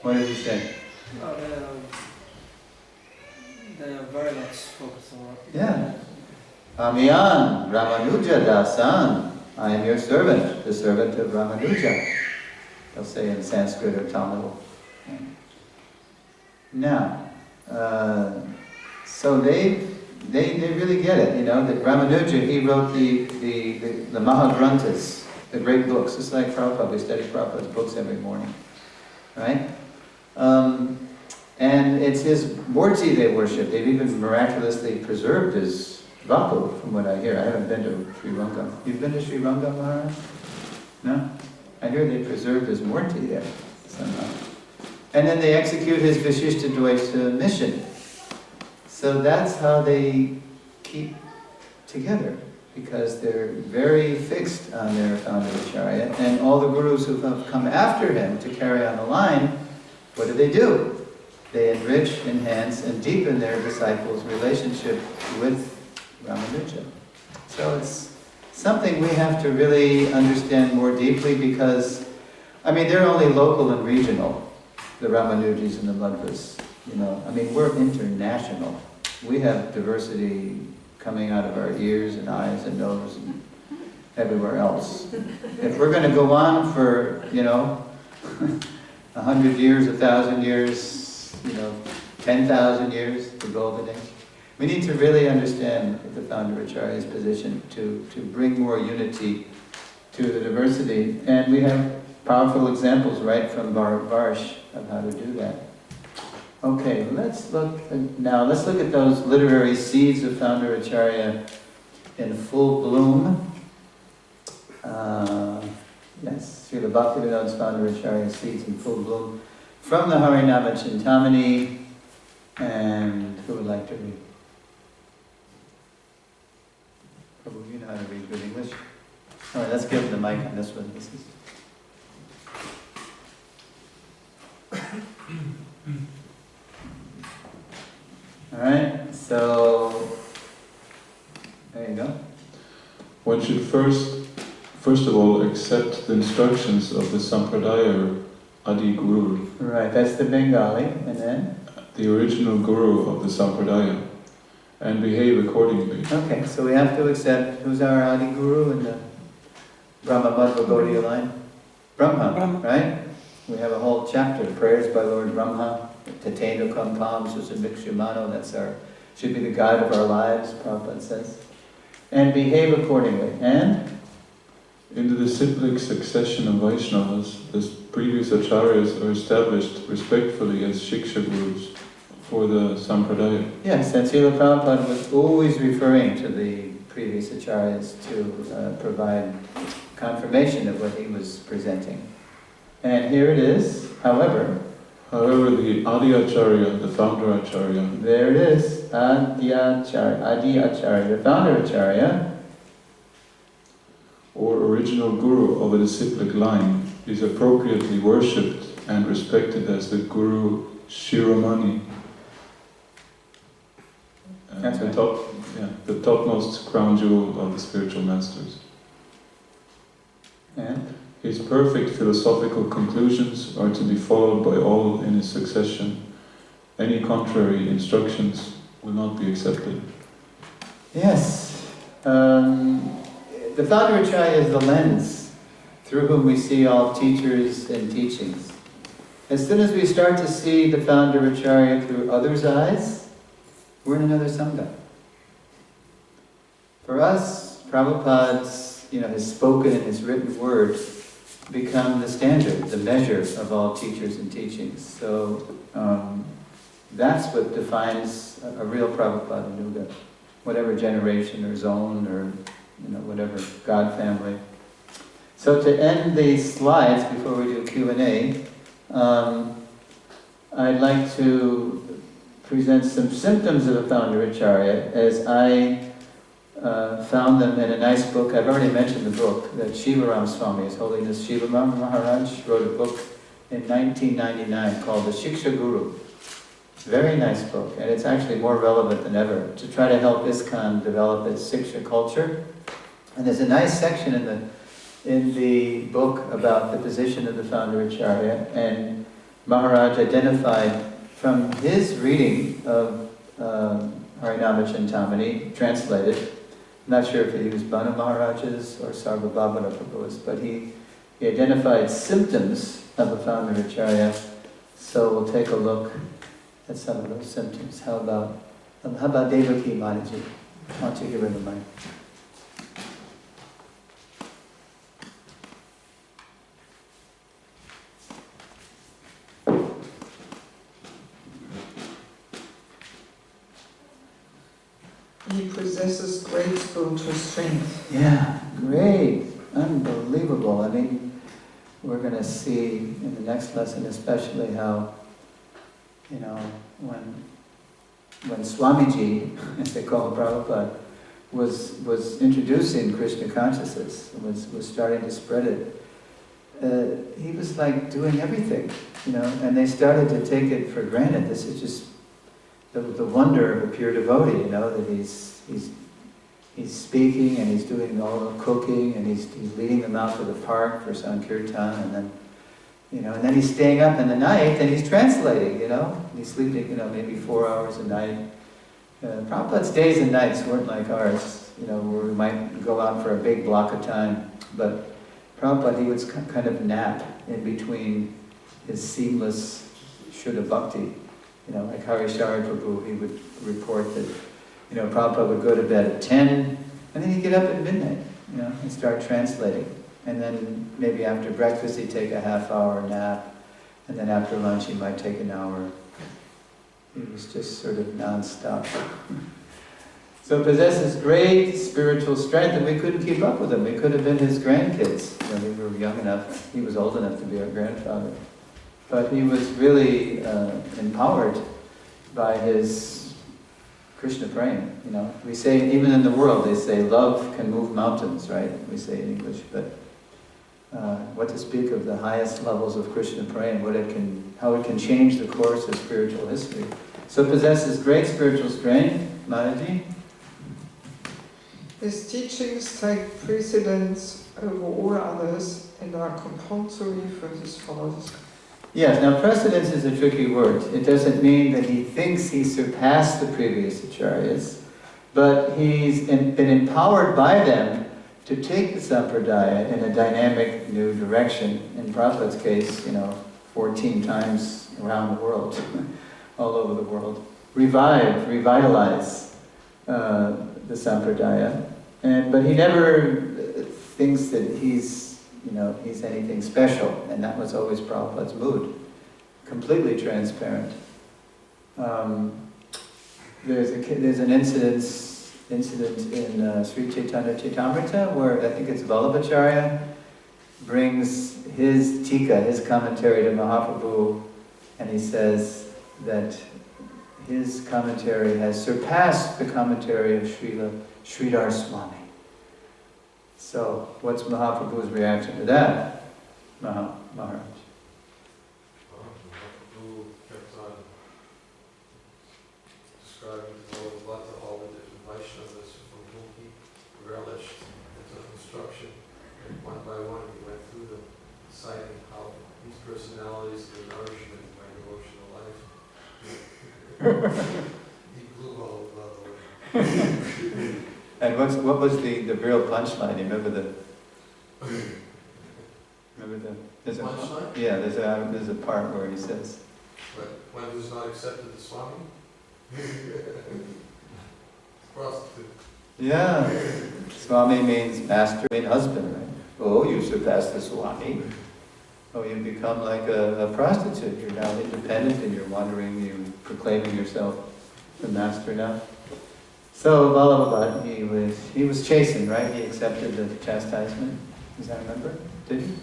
What did he say? They are very much focused on. Yeah. Amiyan, Ramanuja Dasan. I am your servant, the servant of Ramanuja. They'll say in Sanskrit or Tamil. Now, so they really get it, you know, that Ramanuja, he wrote the Mahagranthas, the great books. It's like Prabhupada, we study Prabhupada's books every morning, right? And it's his Murti they worship. They've even miraculously preserved his Vapu, from what I hear. I haven't been to Sri Rangam. You've been to Sri Rangam, Maharaj? No? I hear they preserved his Murti there somehow. And then they execute his Vishishtadvaita mission. So that's how they keep together, because they're very fixed on their founder Acharya. And all the gurus who have come after him to carry on the line, what do? They enrich, enhance, and deepen their disciples' relationship with Ramanuja. So it's something we have to really understand more deeply, because, I mean, they're only local and regional, the Ramanujis and the Madhvas. You know, I mean, we're international. We have diversity coming out of our ears and eyes and nose and everywhere else. If we're going to go on for, you know, 100 years, 1,000 years, you know, 10,000 years, the golden age, we need to really understand the founder Acharya's position to bring more unity to the diversity. And we have powerful examples right from Varsh of how to do that. Okay, let's look at those literary seeds of founder Acharya in full bloom. Yes, Srila Bhaktivinoda's founder Acharya seeds in full bloom from the Harinama Chintamani. And who would like to read? Prabhu, you know how to read good English. All right, let's give the mic on this one. This is. All right, so there you go. One should first of all accept the instructions of the Sampradaya Adi Guru. Right, that's the Bengali, and then? The original Guru of the Sampradaya, and behave accordingly. Okay, so we have to accept, who's our Adi Guru in the Brahma Madhva Gaudiya line? Brahma, right? We have a whole chapter, prayers by Lord Brahma, Tatena Kampam Susamikshumano, that's should be the guide of our lives, Prabhupada says. And behave accordingly. And In the disciplic succession of Vaishnavas, the previous acharyas are established respectfully as Shiksha Gurus for the Sampradaya. Yes, and Srila Prabhupada was always referring to the previous acharyas to provide confirmation of what he was presenting. And here it is, however, the Adi Acharya, the founder Acharya, there it is, Adi Acharya, the founder Acharya, or original guru of a disciplic line, is appropriately worshipped and respected as the Guru Shiromani. That's right. The topmost crown jewel of the spiritual masters. and His perfect philosophical conclusions are to be followed by all in his succession. Any contrary instructions will not be accepted. yes, the founder Acharya is the lens through whom we see all teachers and teachings. As soon as we start to see the founder Acharya through others' eyes, we're in another Sangha. For us, Prabhupada's, his spoken and his written word become the standard, the measure of all teachers and teachings. So that's what defines a real Prabhupada Nuga, whatever generation or zone or whatever God family. So to end these slides before we do Q&A, I'd like to present some symptoms of a founder Acharya as I found them in a nice book. I've already mentioned the book that Shivaram Swami, His Holiness Shivaram Maharaj, wrote a book in 1999 called The Shiksha Guru. Very nice book, and it's actually more relevant than ever to try to help ISKCON develop its Shiksha culture. And there's a nice section in the book about the position of the founder Acharya, and Maharaj identified from his reading of Harinama Chintamani, translated. I'm not sure if he used Banu Maharaj's or Sarvabhavana Prabhu's, but he identified symptoms of a founder Acharya. So we'll take a look at some of those symptoms. How about Devaki Mataji? Why don't you give her the mic? He possesses great spiritual strength. Yeah, great. Unbelievable. I mean, we're going to see in the next lesson especially how, when Swamiji, as they call Prabhupada, was introducing Krishna consciousness, and was starting to spread it, he was like doing everything, and they started to take it for granted. This is just the wonder of a pure devotee, that he's speaking and he's doing all the cooking and he's leading them out to the park for Sankirtan, and then and then he's staying up in the night and he's translating, he's sleeping, maybe 4 hours a night. Prabhupada's days and nights weren't like ours, where we might go out for a big block of time, but Prabhupada, he would kind of nap in between his seamless Shuddha Bhakti. Like Hare Prabhu, he would report that, Prabhupada would go to bed at 10, and then he'd get up at midnight, and start translating. And then maybe after breakfast he'd take a half-hour nap, and then after lunch he might take an hour. He was just sort of non-stop. So possesses great spiritual strength, and we couldn't keep up with him. We could have been his grandkids when we were young enough. He was old enough to be our grandfather. But he was really empowered by his Krishna prema. We say, even in the world, they say love can move mountains, right? We say in English, but what to speak of the highest levels of Krishna prema, how it can change the course of spiritual history. So possesses great spiritual strength. Mataji? His teachings take precedence over all others and are compulsory for his followers. Yes, now precedence is a tricky word. It doesn't mean that he thinks he surpassed the previous acharyas, but he's been empowered by them to take the sampradaya in a dynamic new direction. In Prabhupada's case, 14 times around the world, all over the world. Revitalize the sampradaya. But he never thinks that he's anything special, and that was always Prabhupada's mood. Completely transparent. There's an incident in Sri Chaitanya Chaitamrita where I think it's Vallabhacharya brings his tika, his commentary to Mahaprabhu, and he says that his commentary has surpassed the commentary of Srila Sridhar Swami. So, what's Mahaprabhu's reaction to that, Maharaj? Mahaprabhu kept on describing all the different Vaishnavas from whom he relished his instruction. And one by one he went through them, citing how these personalities are the nourishment of my devotional life. He blew all of that away. And what was the real punchline? You remember the there's a Punchline? Yeah, there's a part where he says, But one who's not accepted the Swami? Prostitute. yeah, Swami means master, means husband, right? Oh, you surpassed the Swami. Oh, you become like a prostitute. You're now independent and you're wandering, you're proclaiming yourself the master now. So Vallabha, he was chastened, right? He accepted the chastisement. Does that remember? Did he?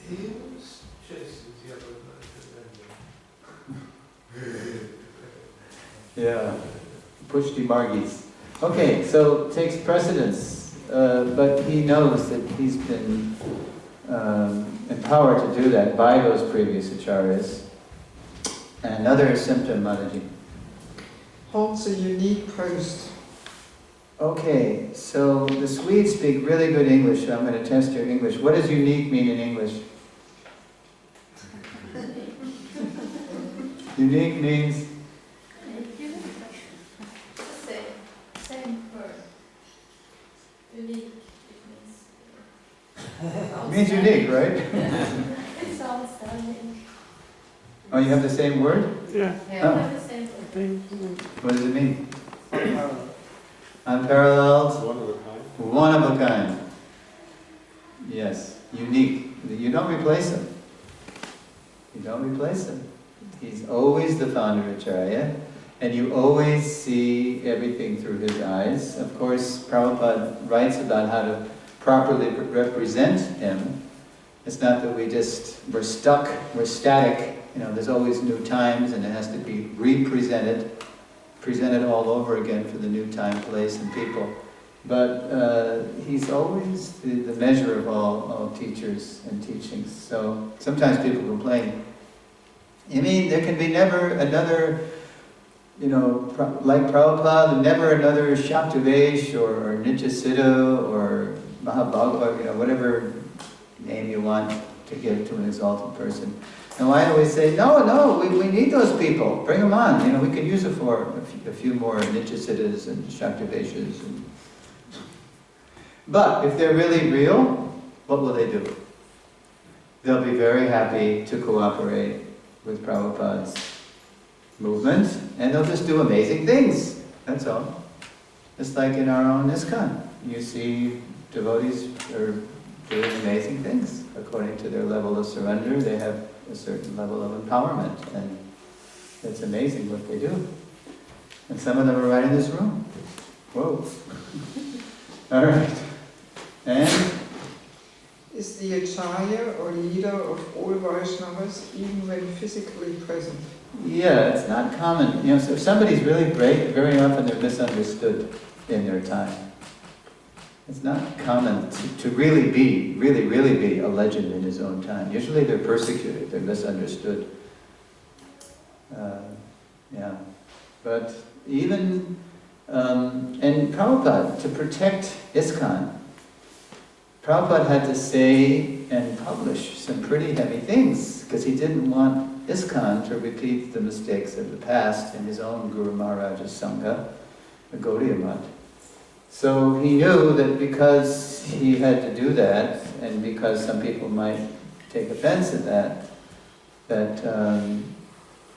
He was chastened, yeah, but Yeah. Pushti Margis. Okay, so takes precedence, but he knows that he's been empowered to do that by those previous acharyas. Another symptom, Mataji. Holds a unique post. Okay, so the Swedes speak really good English, so I'm going to test your English. What does unique mean in English? Unique means? Same word. Unique, It means unique, right? it's outstanding. Oh, you have the same word? Yeah. Oh. The same word. What does it mean? Unparalleled. One of a kind. One of a kind. Yes, unique. You don't replace him. You don't replace him. He's always the founder acharya, and you always see everything through his eyes. Of course, Prabhupada writes about how to properly represent him. It's not that we're stuck, we're static. There's always new times, and it has to be presented all over again for the new time, place, and people. But he's always the measure of all teachers and teachings. So sometimes people complain, you mean there can be never another, like Prabhupada, never another Shaktavesh or Nityasiddha or Mahabhagavad, whatever name you want to give to an exalted person. And I always say, no, we need those people. Bring them on. We could use it for a few more Nityasiddhas and Shaktaveshas. But if they're really real, what will they do? They'll be very happy to cooperate with Prabhupada's movement, and they'll just do amazing things. That's all. Just like in our own ISKCON. You see devotees are doing amazing things. According to their level of surrender, they have a certain level of empowerment, and it's amazing what they do. And some of them are right in this room. Whoa. All right. And? Is the acharya or leader of all Vaishnavas even when physically present? Yeah, it's not common. So if somebody's really great, very often they're misunderstood in their time. It's not common to really be a legend in his own time. Usually they're persecuted, they're misunderstood. But even, and Prabhupada, to protect ISKCON, Prabhupada had to say and publish some pretty heavy things, because he didn't want ISKCON to repeat the mistakes of the past in his own Guru Maharaj's Sangha, the Gaudiya Math. So he knew that because he had to do that, and because some people might take offense at that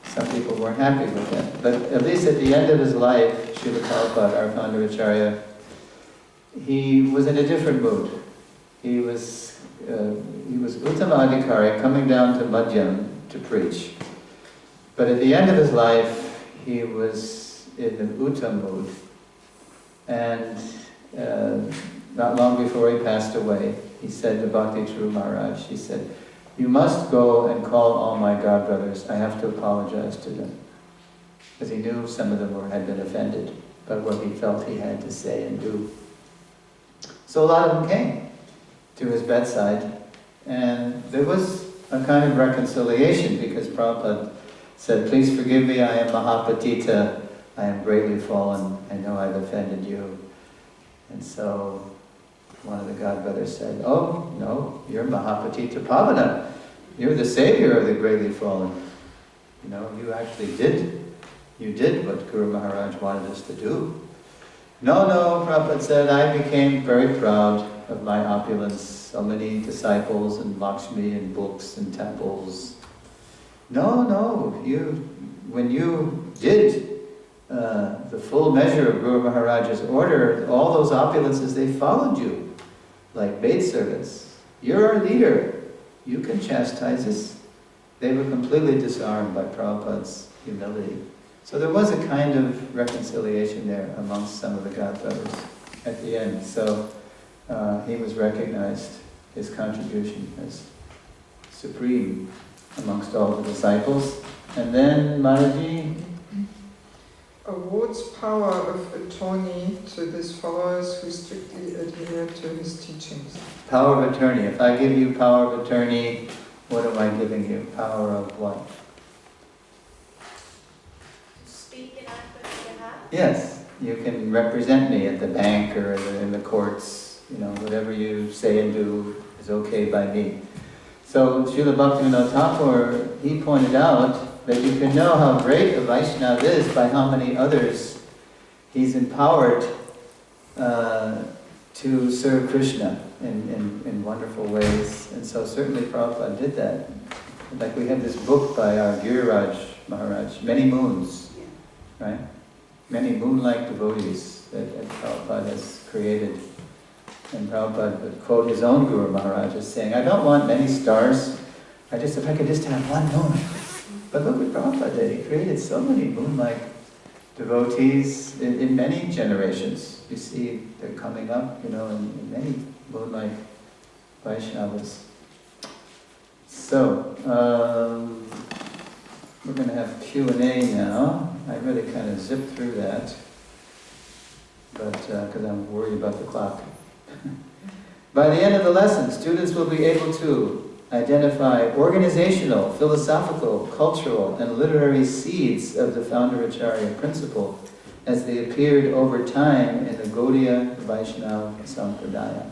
some people weren't happy with that. But at least at the end of his life, Srila Prabhupada, our founder Acharya, he was in a different mood. He was Uttama Adhikari coming down to Madhyam to preach. But at the end of his life, he was in an Uttam mood. And not long before he passed away, he said to Bhakti True Maharaj, he said, "You must go and call all my god brothers. I have to apologize to them." Because he knew some of them had been offended by what he felt he had to say and do. So a lot of them came to his bedside, and there was a kind of reconciliation because Prabhupada said, "Please forgive me, I am Mahapatita, I am greatly fallen, I know I've offended you." And so one of the godbrothers said, "Oh, no, you're Mahapatita Pavana. You're the savior of the greatly fallen. You know, you did what Guru Maharaj wanted us to do." No, Prabhupada said, "I became very proud of my opulence, so many disciples and Lakshmi and books and temples." No, when you did the full measure of Guru Maharaj's order, all those opulences, they followed you like maidservants. You're our leader. You can chastise us. They were completely disarmed by Prabhupada's humility. So there was a kind of reconciliation there amongst some of the godbrothers at the end. So he was recognized, his contribution as supreme amongst all the disciples. And then Maharaji awards power of attorney to his followers who strictly adhere to his teachings. Power of attorney. If I give you power of attorney, what am I giving you? Power of what? Speak in Akbar's behalf? Yes, you can represent me at the bank or in the courts. You know, whatever you say and do is okay by me. So Srila Bhaktivinoda Thakur, he pointed out that you can know how great a Vaishnava is by how many others he's empowered to serve Krishna in wonderful ways. And so certainly Prabhupada did that. Like we have this book by our Giriraj Maharaj, Many Moons, right? Many moon-like devotees that Prabhupada has created. And Prabhupada would quote his own Guru Maharaj as saying, "I don't want many stars, if I could just have one moon." But look what Prabhupada did. He created so many moon-like devotees in many generations. You see, they're coming up, in many moon-like Vaishnavas. So, we're going to have Q&A now. I really kind of zipped through that, but because I'm worried about the clock. By the end of the lesson, students will be able to identify organizational, philosophical, cultural, and literary seeds of the Founderacharya principle as they appeared over time in the Gaudiya Vaishnava Sampradaya.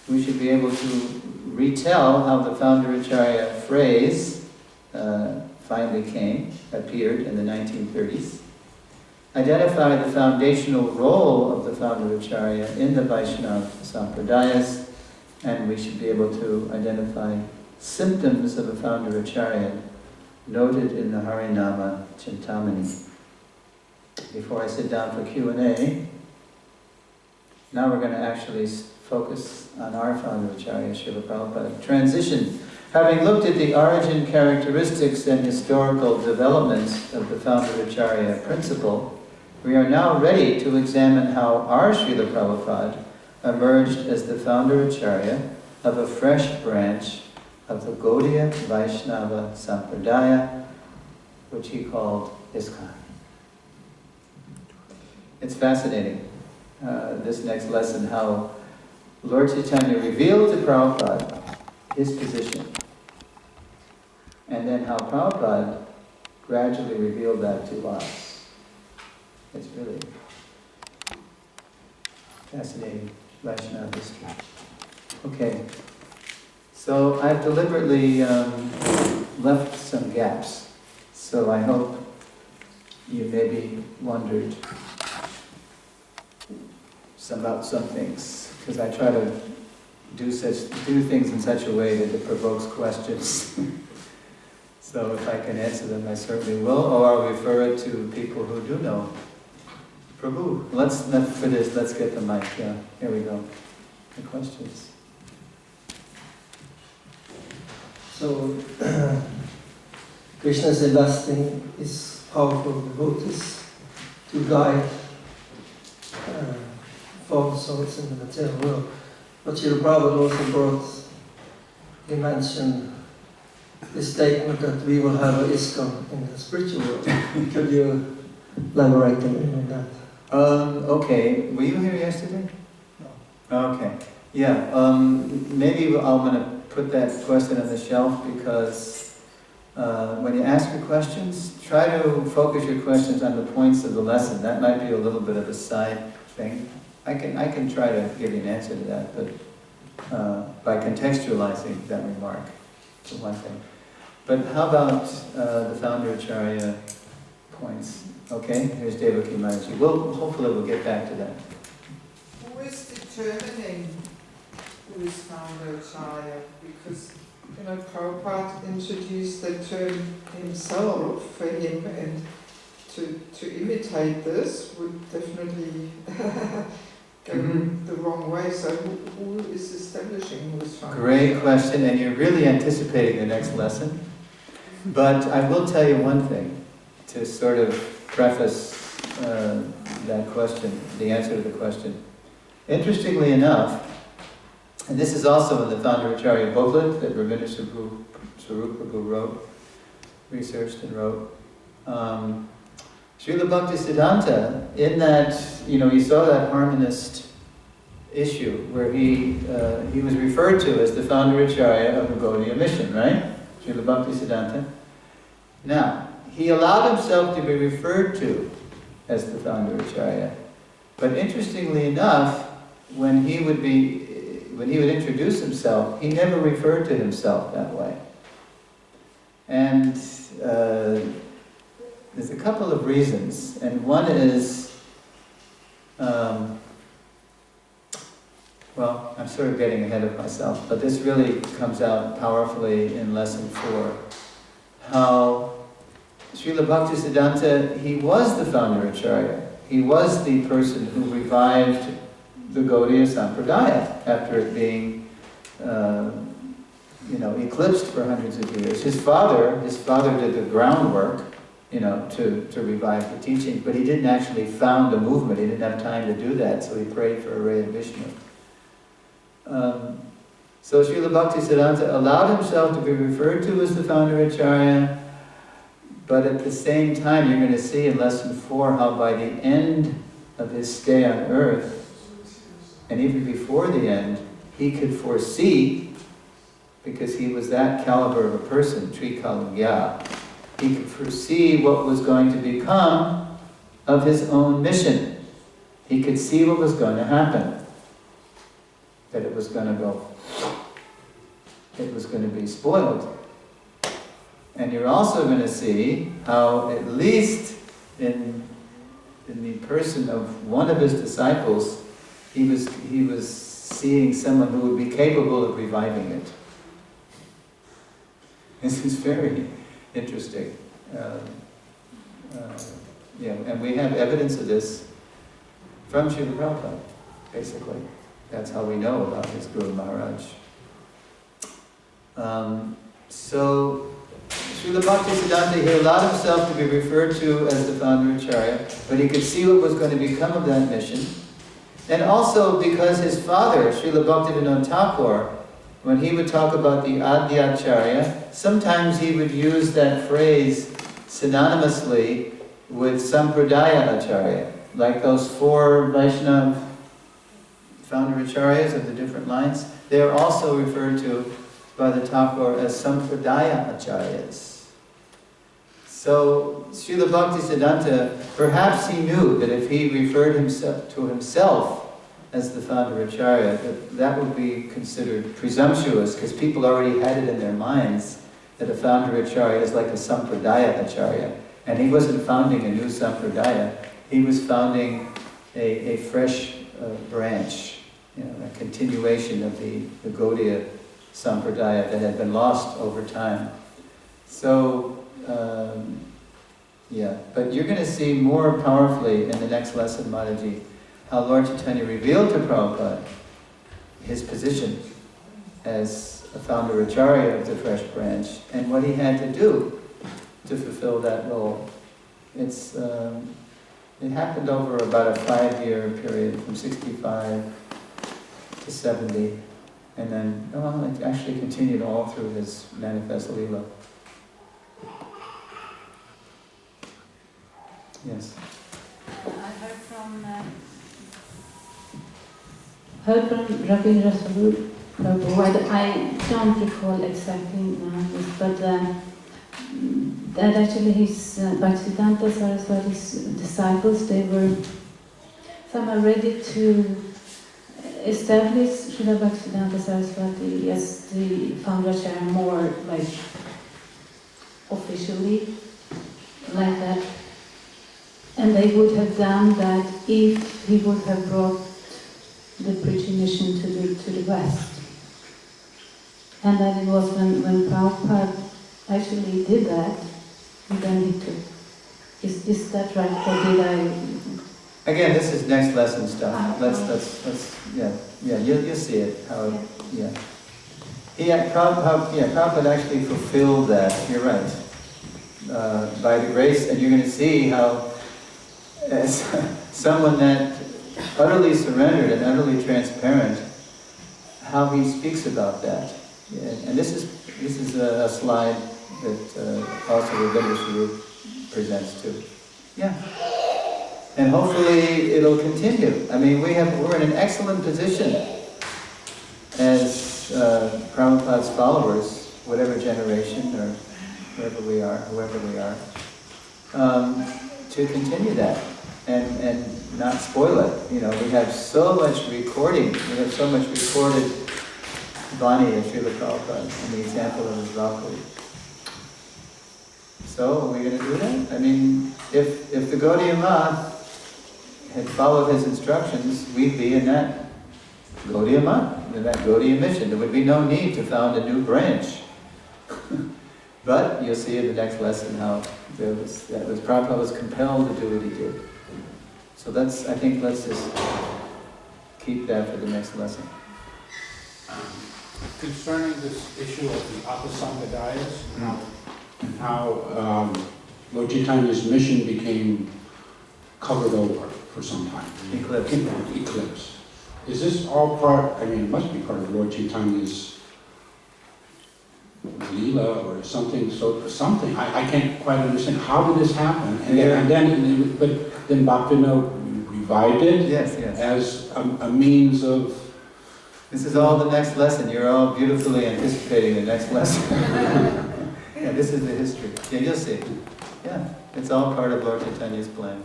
We should be able to retell how the Founderacharya phrase appeared in the 1930s, identify the foundational role of the Founderacharya in the Vaishnava Sampradayas, and we should be able to identify symptoms of a Founderacharya noted in the Harinama Chintamani. Before I sit down for Q&A, now we're going to actually focus on our Founderacharya, Srila Prabhupada. Transition. Having looked at the origin, characteristics, and historical developments of the Founderacharya principle, we are now ready to examine how our Srila Prabhupada emerged as the Founderacharya of a fresh branch of the Gaudiya Vaishnava Sampradaya, which he called ISKCON. It's fascinating, this next lesson, how Lord Chaitanya revealed to Prabhupada his position, and then how Prabhupada gradually revealed that to us. It's really fascinating Vaishnava history. Okay, so I've deliberately left some gaps, so I hope you maybe wondered about some things, because I try to do things in such a way that it provokes questions. So if I can answer them, I certainly will, or I'll refer it to people who do know. Prabhu, let's get the mic. Yeah, here we go. The questions. So, Krishna is investing his powerful devotees to guide fallen souls in the material world. But Srila Prabhupada also he mentioned the statement that we will have an ISKCON in the spiritual world. Could you elaborate a little on that? Okay, were you here yesterday? No. Okay, yeah, maybe I'm going to put that question on the shelf because when you ask your questions, try to focus your questions on the points of the lesson. That might be a little bit of a side thing. I can try to give you an answer to that, but by contextualizing that remark, for one thing. But how about the founder Acharya points? Okay, here's Devaki Mataji. Hopefully we'll get back to that. Who is determining who is founder Acharya? Because, Prabhupada introduced the term himself for him, and to imitate this would definitely go the wrong way. So who is establishing who is founder? Great question, and you're really anticipating the next lesson. But I will tell you one thing to sort of preface that question, the answer to the question. Interestingly enough, and this is also in the Founder Acharya booklet that Ravindra Swaruprabhu wrote, researched and wrote. Srila Bhaktisiddhanta, in that, you saw that harmonist issue where he was referred to as the Founder Acharya of the Gaudiya mission, right? Srila Bhaktisiddhanta. Now, he allowed himself to be referred to as the Founder Acharya. But interestingly enough, when he would introduce himself, he never referred to himself that way. And there's a couple of reasons, and one is, well, I'm sort of getting ahead of myself, but this really comes out powerfully in lesson 4, how Srila Bhaktisiddhanta, he was the Founder Acharya. He was the person who revived the Gaudiya Sampradaya after it being, eclipsed for hundreds of years. His father did the groundwork, to revive the teaching, but he didn't actually found a movement. He didn't have time to do that, so he prayed for Hare and Vishnu. So Srila Bhaktisiddhanta allowed himself to be referred to as the Founder Acharya, but at the same time, you're going to see in lesson 4 how by the end of his stay on earth, and even before the end, he could foresee, because he was that caliber of a person, Trikalagya, he could foresee what was going to become of his own mission. He could see what was going to happen. That it was going to go, it was going to be spoiled. And you're also going to see how, at least in the person of one of his disciples, he was seeing someone who would be capable of reviving it. This is very interesting. And we have evidence of this from Srila Prabhupada, basically. That's how we know about his Guru Maharaj. So, Srila Bhaktisiddhanta, he allowed himself to be referred to as the Founder Acharya, but he could see what was going to become of that mission. And also because his father, Srila Bhaktivinoda Thakur, when he would talk about the Adyacharya, sometimes he would use that phrase synonymously with Sampradaya Acharya, like those 4 Vaishnava Founder Acharyas of the different lines. They are also referred to by the Thakur as Sampradaya Acharyas. So Srila Bhaktisiddhanta, perhaps he knew that if he referred to himself as the Founder Acharya, that would be considered presumptuous, because people already had it in their minds that a Founder Acharya is like a Sampradaya Acharya. And he wasn't founding a new Sampradaya, he was founding a fresh branch, a continuation of the Gaudiya Sampradaya that had been lost over time. So, but you're going to see more powerfully in the next lesson, Mataji, how Lord Chaitanya revealed to Prabhupada his position as the founder Acharya of the fresh branch, and what he had to do to fulfill that role. It happened over about a 5-year period, from 65 to 70, and then it actually continued all through his manifest Leela. Yes. I heard from Rabindra Prabhu, I don't recall exactly now, but that actually his Bhaktisiddhanta Saraswati's disciples, some are ready to establish Srila Bhaktisiddhanta Saraswati as the founder chair more like officially, like that. And they would have done that if he would have brought the preaching mission to the West. And then it was when Prabhupada actually did that, and then he took. Is that right? Or did I? Again, this is next lesson stuff. You'll see it. Prabhupada actually fulfilled that. You're right. By the grace, and you're going to see how, as someone that utterly surrendered and utterly transparent, how he speaks about that. Yeah, and this is a slide that also Ravindra Swarup presents too. Yeah. And hopefully it'll continue. I mean, we're in an excellent position as Prabhupada's followers, whatever generation or whoever we are, to continue that and not spoil it. You know, we have so much recording. We have so much recorded Vani of Srila Prabhupada and the example of his Rakuli. So are we going to do that? I mean, if the Gaudiya Math had followed his instructions, we'd be in that Gaudiya Math, in that Gaudiya mission. There would be no need to found a new branch. But you'll see in the next lesson how Prabhupada was compelled to do what he did. So let's just keep that for the next lesson. Concerning this issue of the Apasamgadayas, and how Lord Chaitanya's mission became covered over for some time. Eclipse. Is this all part, I mean, it must be part of Lord Chaitanya's Leela or something. I can't quite understand. How did this happen? But then Bhaktivinoda revived it as a means of... This is all the next lesson. You're all beautifully anticipating the next lesson. Yeah, this is the history. Yeah, you'll see. Yeah, it's all part of Lord Chaitanya's plan,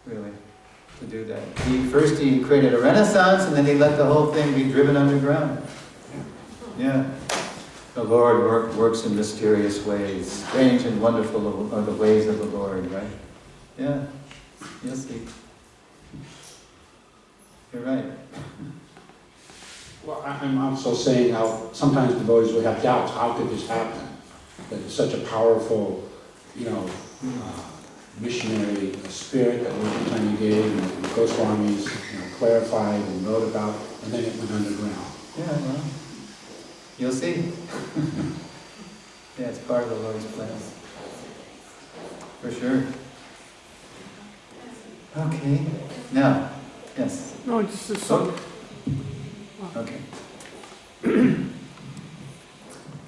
really, to do that. First he created a renaissance, and then he let the whole thing be driven underground. Yeah. The Lord works in mysterious ways. Strange and wonderful are the ways of the Lord, right? Yeah, you'll see. You're right. Well, I'm also saying how sometimes devotees will have doubts. How could this happen? That it's such a powerful, missionary spirit that Lord Chaitanya gave, and the Goswamis clarified and wrote about, and then it went underground. Yeah, well, you'll see. Yeah, it's part of the Lord's plan. For sure. Okay. Now, yes. No, just a song. Okay.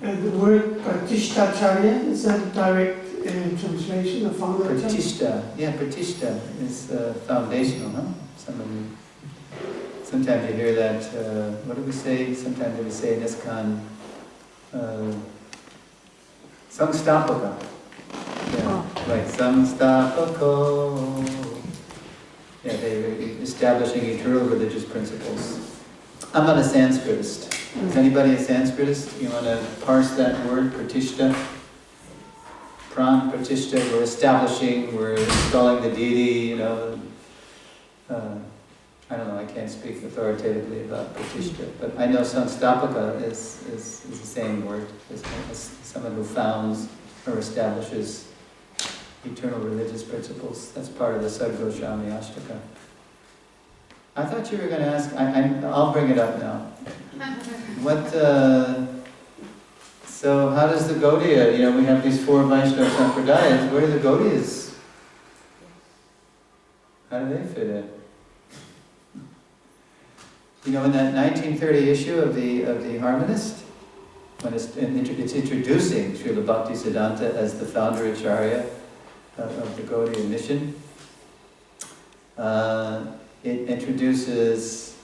The word Pratishthacharya is a direct translation of founder. Pratishta is foundational, huh? Sometimes you hear that, what do we say? Sometimes we say in ISKCON, Samstapaka. Yeah, right, Samstapako. Yeah, they're establishing eternal religious principles. I'm not a Sanskritist. Is anybody a Sanskritist? You want to parse that word, Pratishta? Pratishta, we're establishing, we're installing the deity, I don't know, I can't speak authoritatively about Pratishta, but I know Samstapaka is the same word, as someone who founds or establishes eternal religious principles. That's part of the Sadgoswami Ashtaka. I thought you were going to ask, I'll bring it up now. What, so how does the Gaudiya, we have these four Vaishnava Sampradayas, where do the Gaudiyas, how do they fit in? In that 1930 issue of the Harmonist, when it's introducing Srila Bhaktisiddhanta as the founder Acharya of the Gaudiya mission, it introduces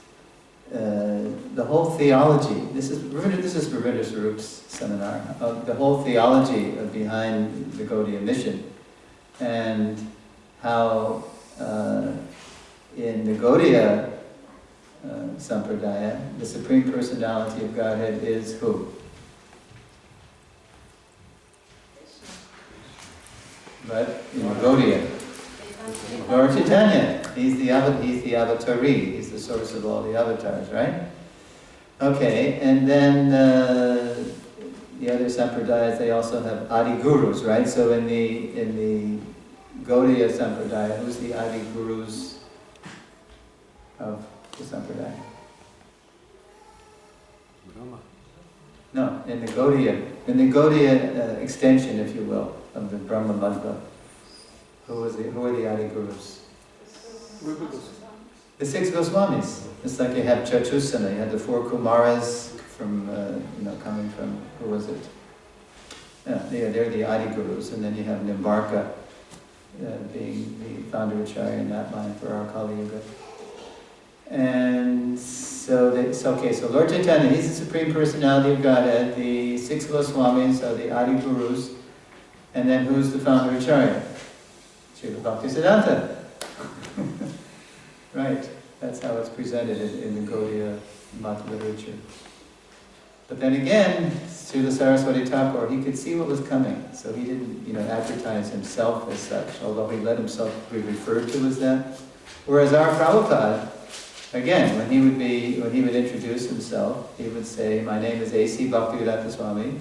the whole theology. This is Ravindra Swarup's seminar. The whole theology behind the Gaudiya mission, and how in the Gaudiya Sampradaya, the Supreme Personality of Godhead is who? But in the Gaudiya, Lord Chaitanya. He's the avatari. He's the source of all the avatars, right? Okay, and then the other sampradayas, they also have adi gurus, right? So in the Gaudiya Sampradaya, who's the adi gurus of the Sampradaya? Brahma. No, in the Gaudiya extension, if you will, of the Brahma Madhva. Who are the adi gurus? The six Goswamis. It's like you have Chatusana, you had the four Kumaras from, coming from, who was it? Yeah, they're the adi gurus, and then you have Nimbarka being the founder Acharya in that line for our Kali Yuga. And so Lord Chaitanya, he's the Supreme Personality of Godhead. The six Goswamis are the adi gurus, and then who's the founder Acharya? Srila Bhaktisiddhanta. Right, that's how it's presented in the Gaudiya Mata literature. But then again, Srila Saraswati Thakur, he could see what was coming, so he didn't, advertise himself as such, although he let himself be referred to as that. Whereas our Prabhupada, again, when he would introduce himself, he would say, "My name is A.C. Bhaktivedanta Swami,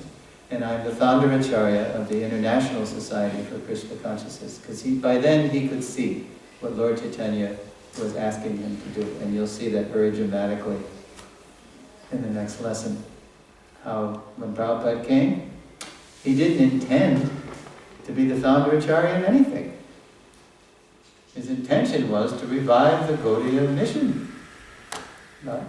and I'm the founder Acharya of the International Society for Krishna Consciousness," because by then he could see what Lord Chaitanya was asking him to do, and you'll see that very dramatically in the next lesson. How when Prabhupada came, he didn't intend to be the founder Acharya in anything. His intention was to revive the Gaudiya mission. But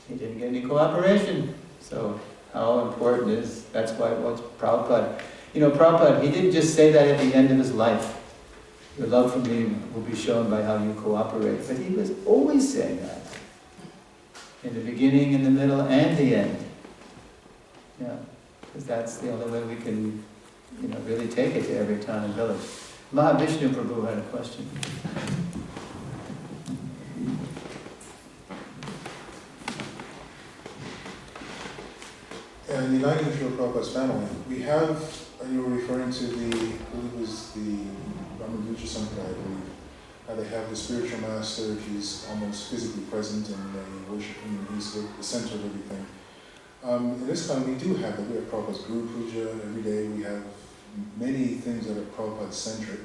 he didn't get any cooperation. So how important that's why it was Prabhupada. Prabhupada, he didn't just say that at the end of his life. Your love for me will be shown by how you cooperate. But he was always saying that. In the beginning, in the middle, and the end. Yeah, because that's the only way we can, really take it to every town and village. Mahavishnu Prabhu had a question. In the United Srila Prabhupada's family, we have, you were referring to the Ramanuja Sampradaya, I believe. They have the spiritual master, he's almost physically present and they worship him and he's the center of everything. In this time we do have that. We have Prabhupada's Guru Puja every day. We have many things that are Prabhupada-centric,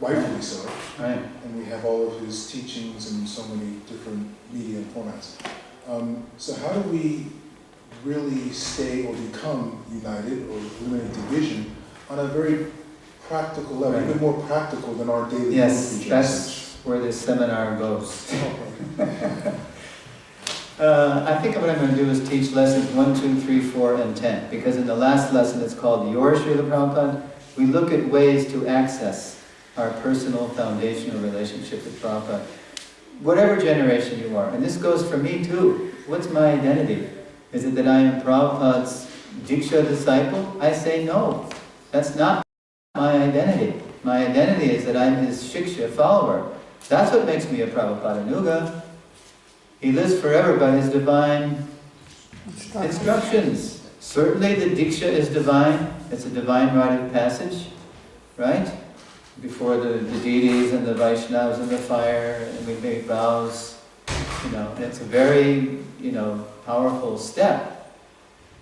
rightfully so. Right. And we have all of his teachings in so many different media and formats. So how do we really stay or become united or eliminate division on a very practical level, Right. even more practical than our daily Yes, life? that's where this seminar goes. I think what I'm going to do is teach lessons 1, 2, 3, 4, and 10, because in the last lesson it's called Your Srila Prabhupada. We look at ways to access our personal foundational relationship with Prabhupada. Whatever generation you are, and this goes for me too. What's my identity? Is it that I am Prabhupada's Diksha disciple? I say no. That's not my identity. My identity is that I'm his Shiksha follower. That's what makes me a Prabhupada Nuga. He lives forever by his divine instructions. Certainly the Diksha is divine. It's a divine rite of passage, right? Before the deities and the Vaishnavas in the fire, and we make vows. It's a very, powerful step.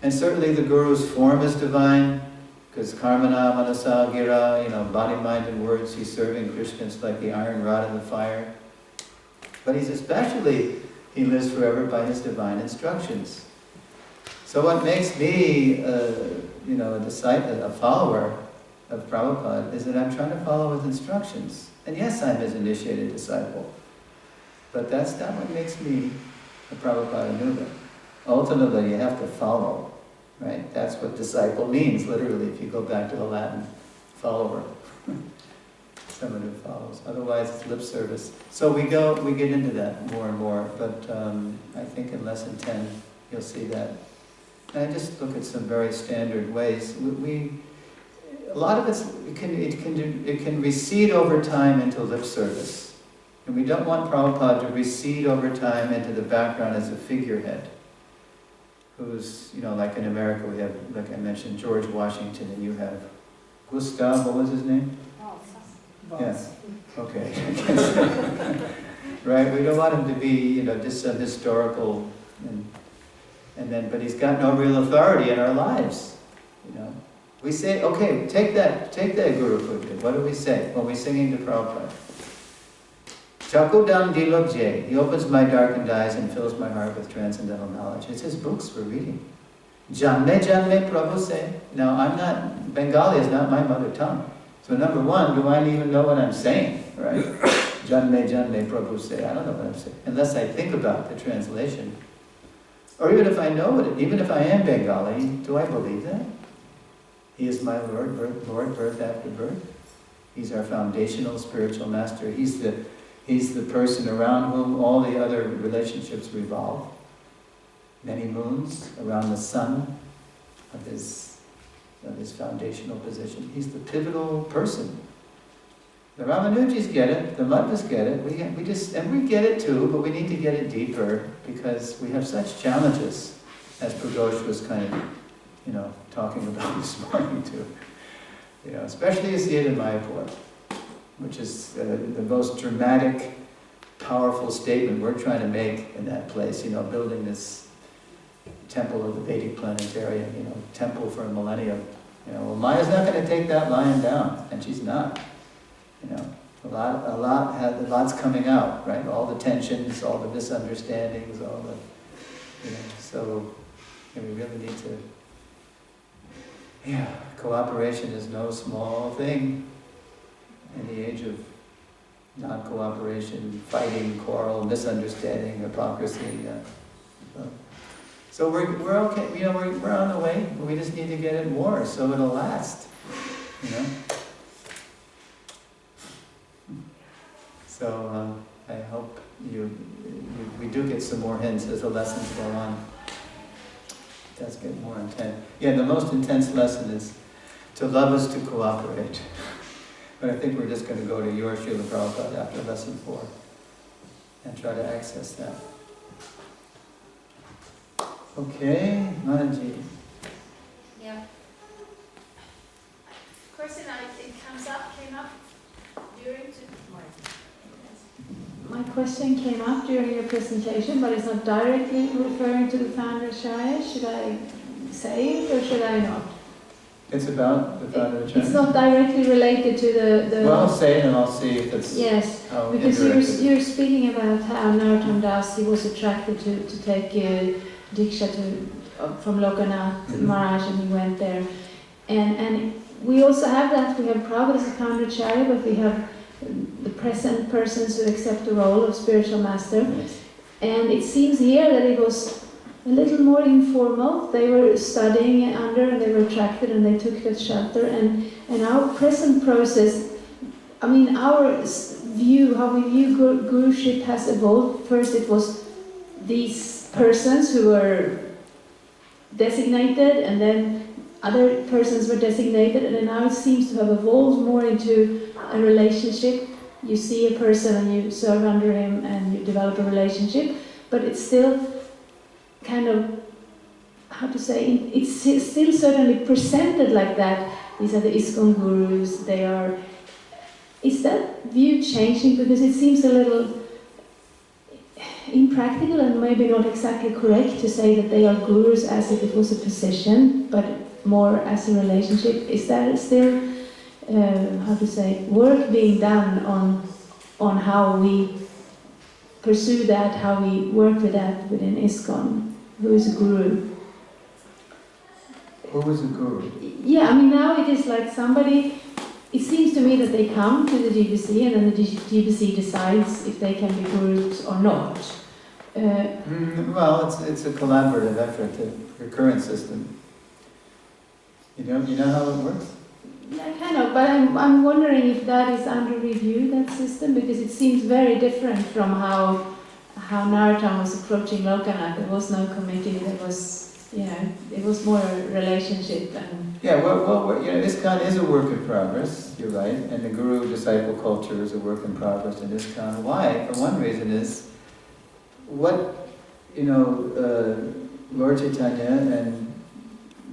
And certainly the Guru's form is divine, because Karmana, Manasa, Gira, body, mind, and words, he's serving Krishna. It's like the iron rod in the fire. But he's especially He lives forever by his divine instructions. So what makes me, a disciple, a follower of Prabhupada, is that I'm trying to follow his instructions. And yes, I'm his initiated disciple. But that's not what makes me a Prabhupada Nuga. Ultimately, you have to follow, right? That's what disciple means, literally, if you go back to the Latin, follower. Someone who follows. Otherwise, it's lip service. So we get into that more and more, but I think in Lesson 10, you'll see that. And I just look at some very standard ways. A lot of it can recede over time into lip service. And we don't want Prabhupada to recede over time into the background as a figurehead. Who's, like in America we have, like I mentioned, George Washington, and you have Gustav, what was his name? Yeah, okay. Right, we don't want him to be, just some historical, but he's got no real authority in our lives, We say, okay, take that Guru Puja. What do we say when we're singing to Prabhupada? Chakudam Dilobje, he opens my darkened eyes and fills my heart with transcendental knowledge. It's his books we're reading. Janme Prabhu say. Now, Bengali is not my mother tongue. So number one, do I even know what I'm saying, right? Janme Prabhu say. I don't know what I'm saying. Unless I think about the translation. Or even if I know it, even if I am Bengali, do I believe that? He is my Lord, birth after birth. He's our foundational spiritual master. He's the person around whom all the other relationships revolve. Many moons around the sun of his foundational position. He's the pivotal person. The Ramanujis get it, the Madhvas get it, we get it too, but we need to get it deeper because we have such challenges, as Pradosh was kind of, talking about this morning too. Especially you see it in Mayapur, which is the most dramatic, powerful statement we're trying to make in that place, building this temple of the Vedic planetarium, temple for a millennium. Well, Maya's not going to take that lion down, and she's not. Lots coming out, right? All the tensions, all the misunderstandings, all the, so we really need to, cooperation is no small thing in the age of non-cooperation, fighting, quarrel, misunderstanding, hypocrisy. So we're okay, we're on the way, but we just need to get it more so it'll last, So I hope we do get some more hints as the lessons go on. It does get more intense. Yeah, the most intense lesson is to love is to cooperate. But I think we're just going to go to your Srila Prabhupada after lesson 4 and try to access that. Okay, Manaji. Yeah. Question came up during My question came up during your presentation, but it's not directly referring to the founder Shaya. Should I say it or should I not? It's about the founder Shaya? It's not directly related to the Well, I'll say it and I'll see if it's... Yes, how because you're speaking about how Narottam Das, he was attracted to take Diksha from Lokanath Maharaj, and he went there. And we also have that. We have Prabhupada as a founder Acharya, but we have the present persons who accept the role of spiritual master. Yes. And it seems here that it was a little more informal. They were studying under and they were attracted and they took that shelter. And our present process, our view, how we view Guruship has evolved. First it was these persons who were designated, and then other persons were designated, and then now it seems to have evolved more into a relationship. You see a person and you serve under him and you develop a relationship, but it's still kind of, it's still certainly presented like that. These are the ISKCON gurus, is that view changing? Because it seems a little impractical and maybe not exactly correct to say that they are gurus as if it was a position, but more as a relationship. Is there still, work being done on how we pursue that, how we work with that within ISKCON? Who is a guru? Who was the guru? Yeah, I mean, now it is like somebody, it seems to me that they come to the GBC and then the GBC decides if they can be gurus or not. Well, it's a collaborative effort, the current system. You know how it works? Yeah, kind of, but I'm wondering if that is under review, that system, because it seems very different from how Narottam was approaching Lokanath. There was no committee, there was, it was more a relationship and... Yeah, well, ISKCON is a work in progress, you're right, and the guru-disciple culture is a work in progress in ISKCON. Why? For one reason is, what, Lord Chaitanya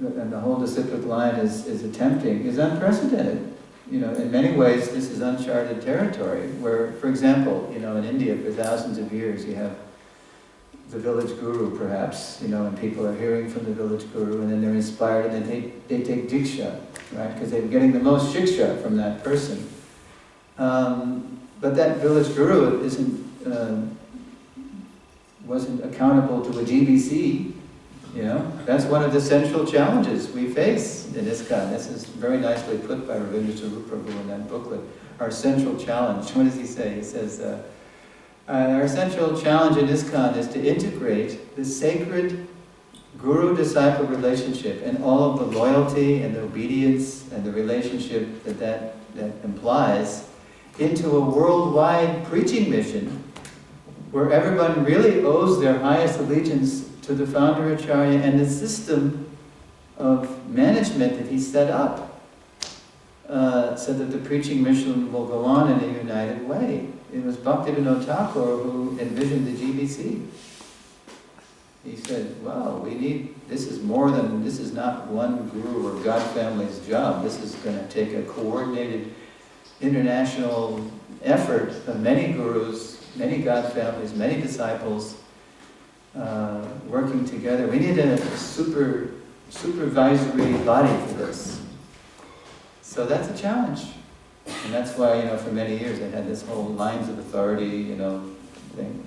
and the whole disciplic line is attempting is unprecedented. In many ways, this is uncharted territory, where, for example, in India for thousands of years, you have the village guru, perhaps, and people are hearing from the village guru, and then they're inspired, and then they take diksha, right? Because they're getting the most shiksha from that person. But that village guru wasn't accountable to a GBC. That's one of the central challenges we face in ISKCON. This is very nicely put by Ravindra Sarup Prabhu in that booklet. Our central challenge, what does he say? He says, our central challenge in ISKCON is to integrate the sacred guru-disciple relationship and all of the loyalty and the obedience and the relationship that implies into a worldwide preaching mission where everyone really owes their highest allegiance to the founder Acharya and the system of management that he set up, so that the preaching mission will go on in a united way. It was Bhaktivinoda Thakur who envisioned the GBC. He said, well, this is not one guru or God family's job. This is going to take a coordinated international effort of many gurus, many God families, many disciples, working together. We need a supervisory body for this. So that's a challenge. And that's why, for many years they had this whole lines of authority, thing.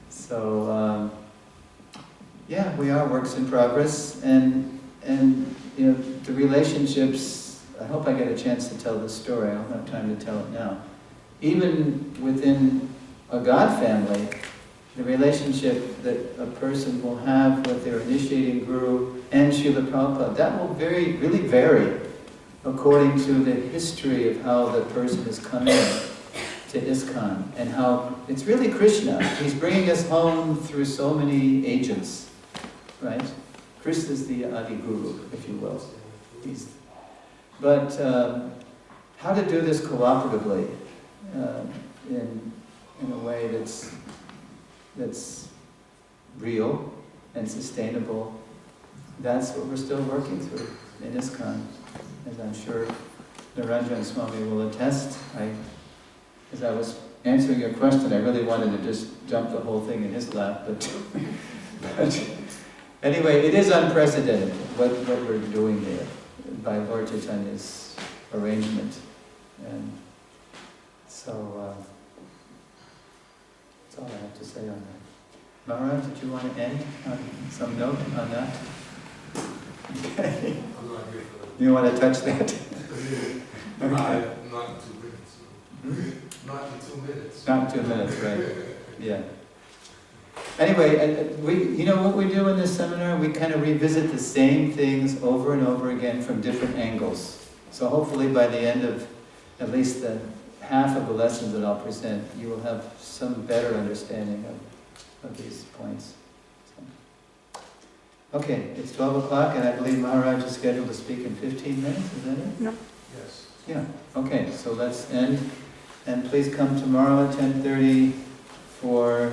So, we are works in progress. And the relationships, I hope I get a chance to tell this story. I don't have time to tell it now. Even within a God family, the relationship that a person will have with their initiating guru and Srila Prabhupada, that will really vary according to the history of how the person has come in to ISKCON and how it's really Krishna. He's bringing us home through so many agents, right? Krishna is the Adi Guru, if you will. But how to do this cooperatively in a way that's real and sustainable, that's what we're still working through in ISKCON. As I'm sure Niranjan Swami will attest. As I was answering your question, I really wanted to just dump the whole thing in his lap, but anyway, it is unprecedented what we're doing there by Lord Chaitanya's arrangement. And so, that's all I have to say on that. Maharaj, did you want to end on some note on that? Okay. I'm not here for that. You want to touch that? Not in 2 minutes. Not in 2 minutes. Not in 2 minutes, right? Yeah. Anyway, what we do in this seminar, we kind of revisit the same things over and over again from different angles. So hopefully by the end of at least the half of the lessons that I'll present, you will have some better understanding of these points. Okay, it's 12 o'clock, and I believe Maharaj is scheduled to speak in 15 minutes, is that it? Yeah. Yes. Yeah, okay, so let's end. And please come tomorrow at 10:30 for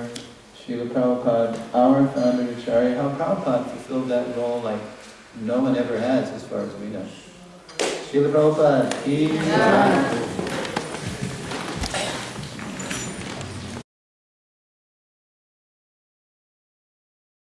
Srila Prabhupada, our founder Acharya. How Prabhupada fulfilled that role like no one ever has, as far as we know. Srila Prabhupada,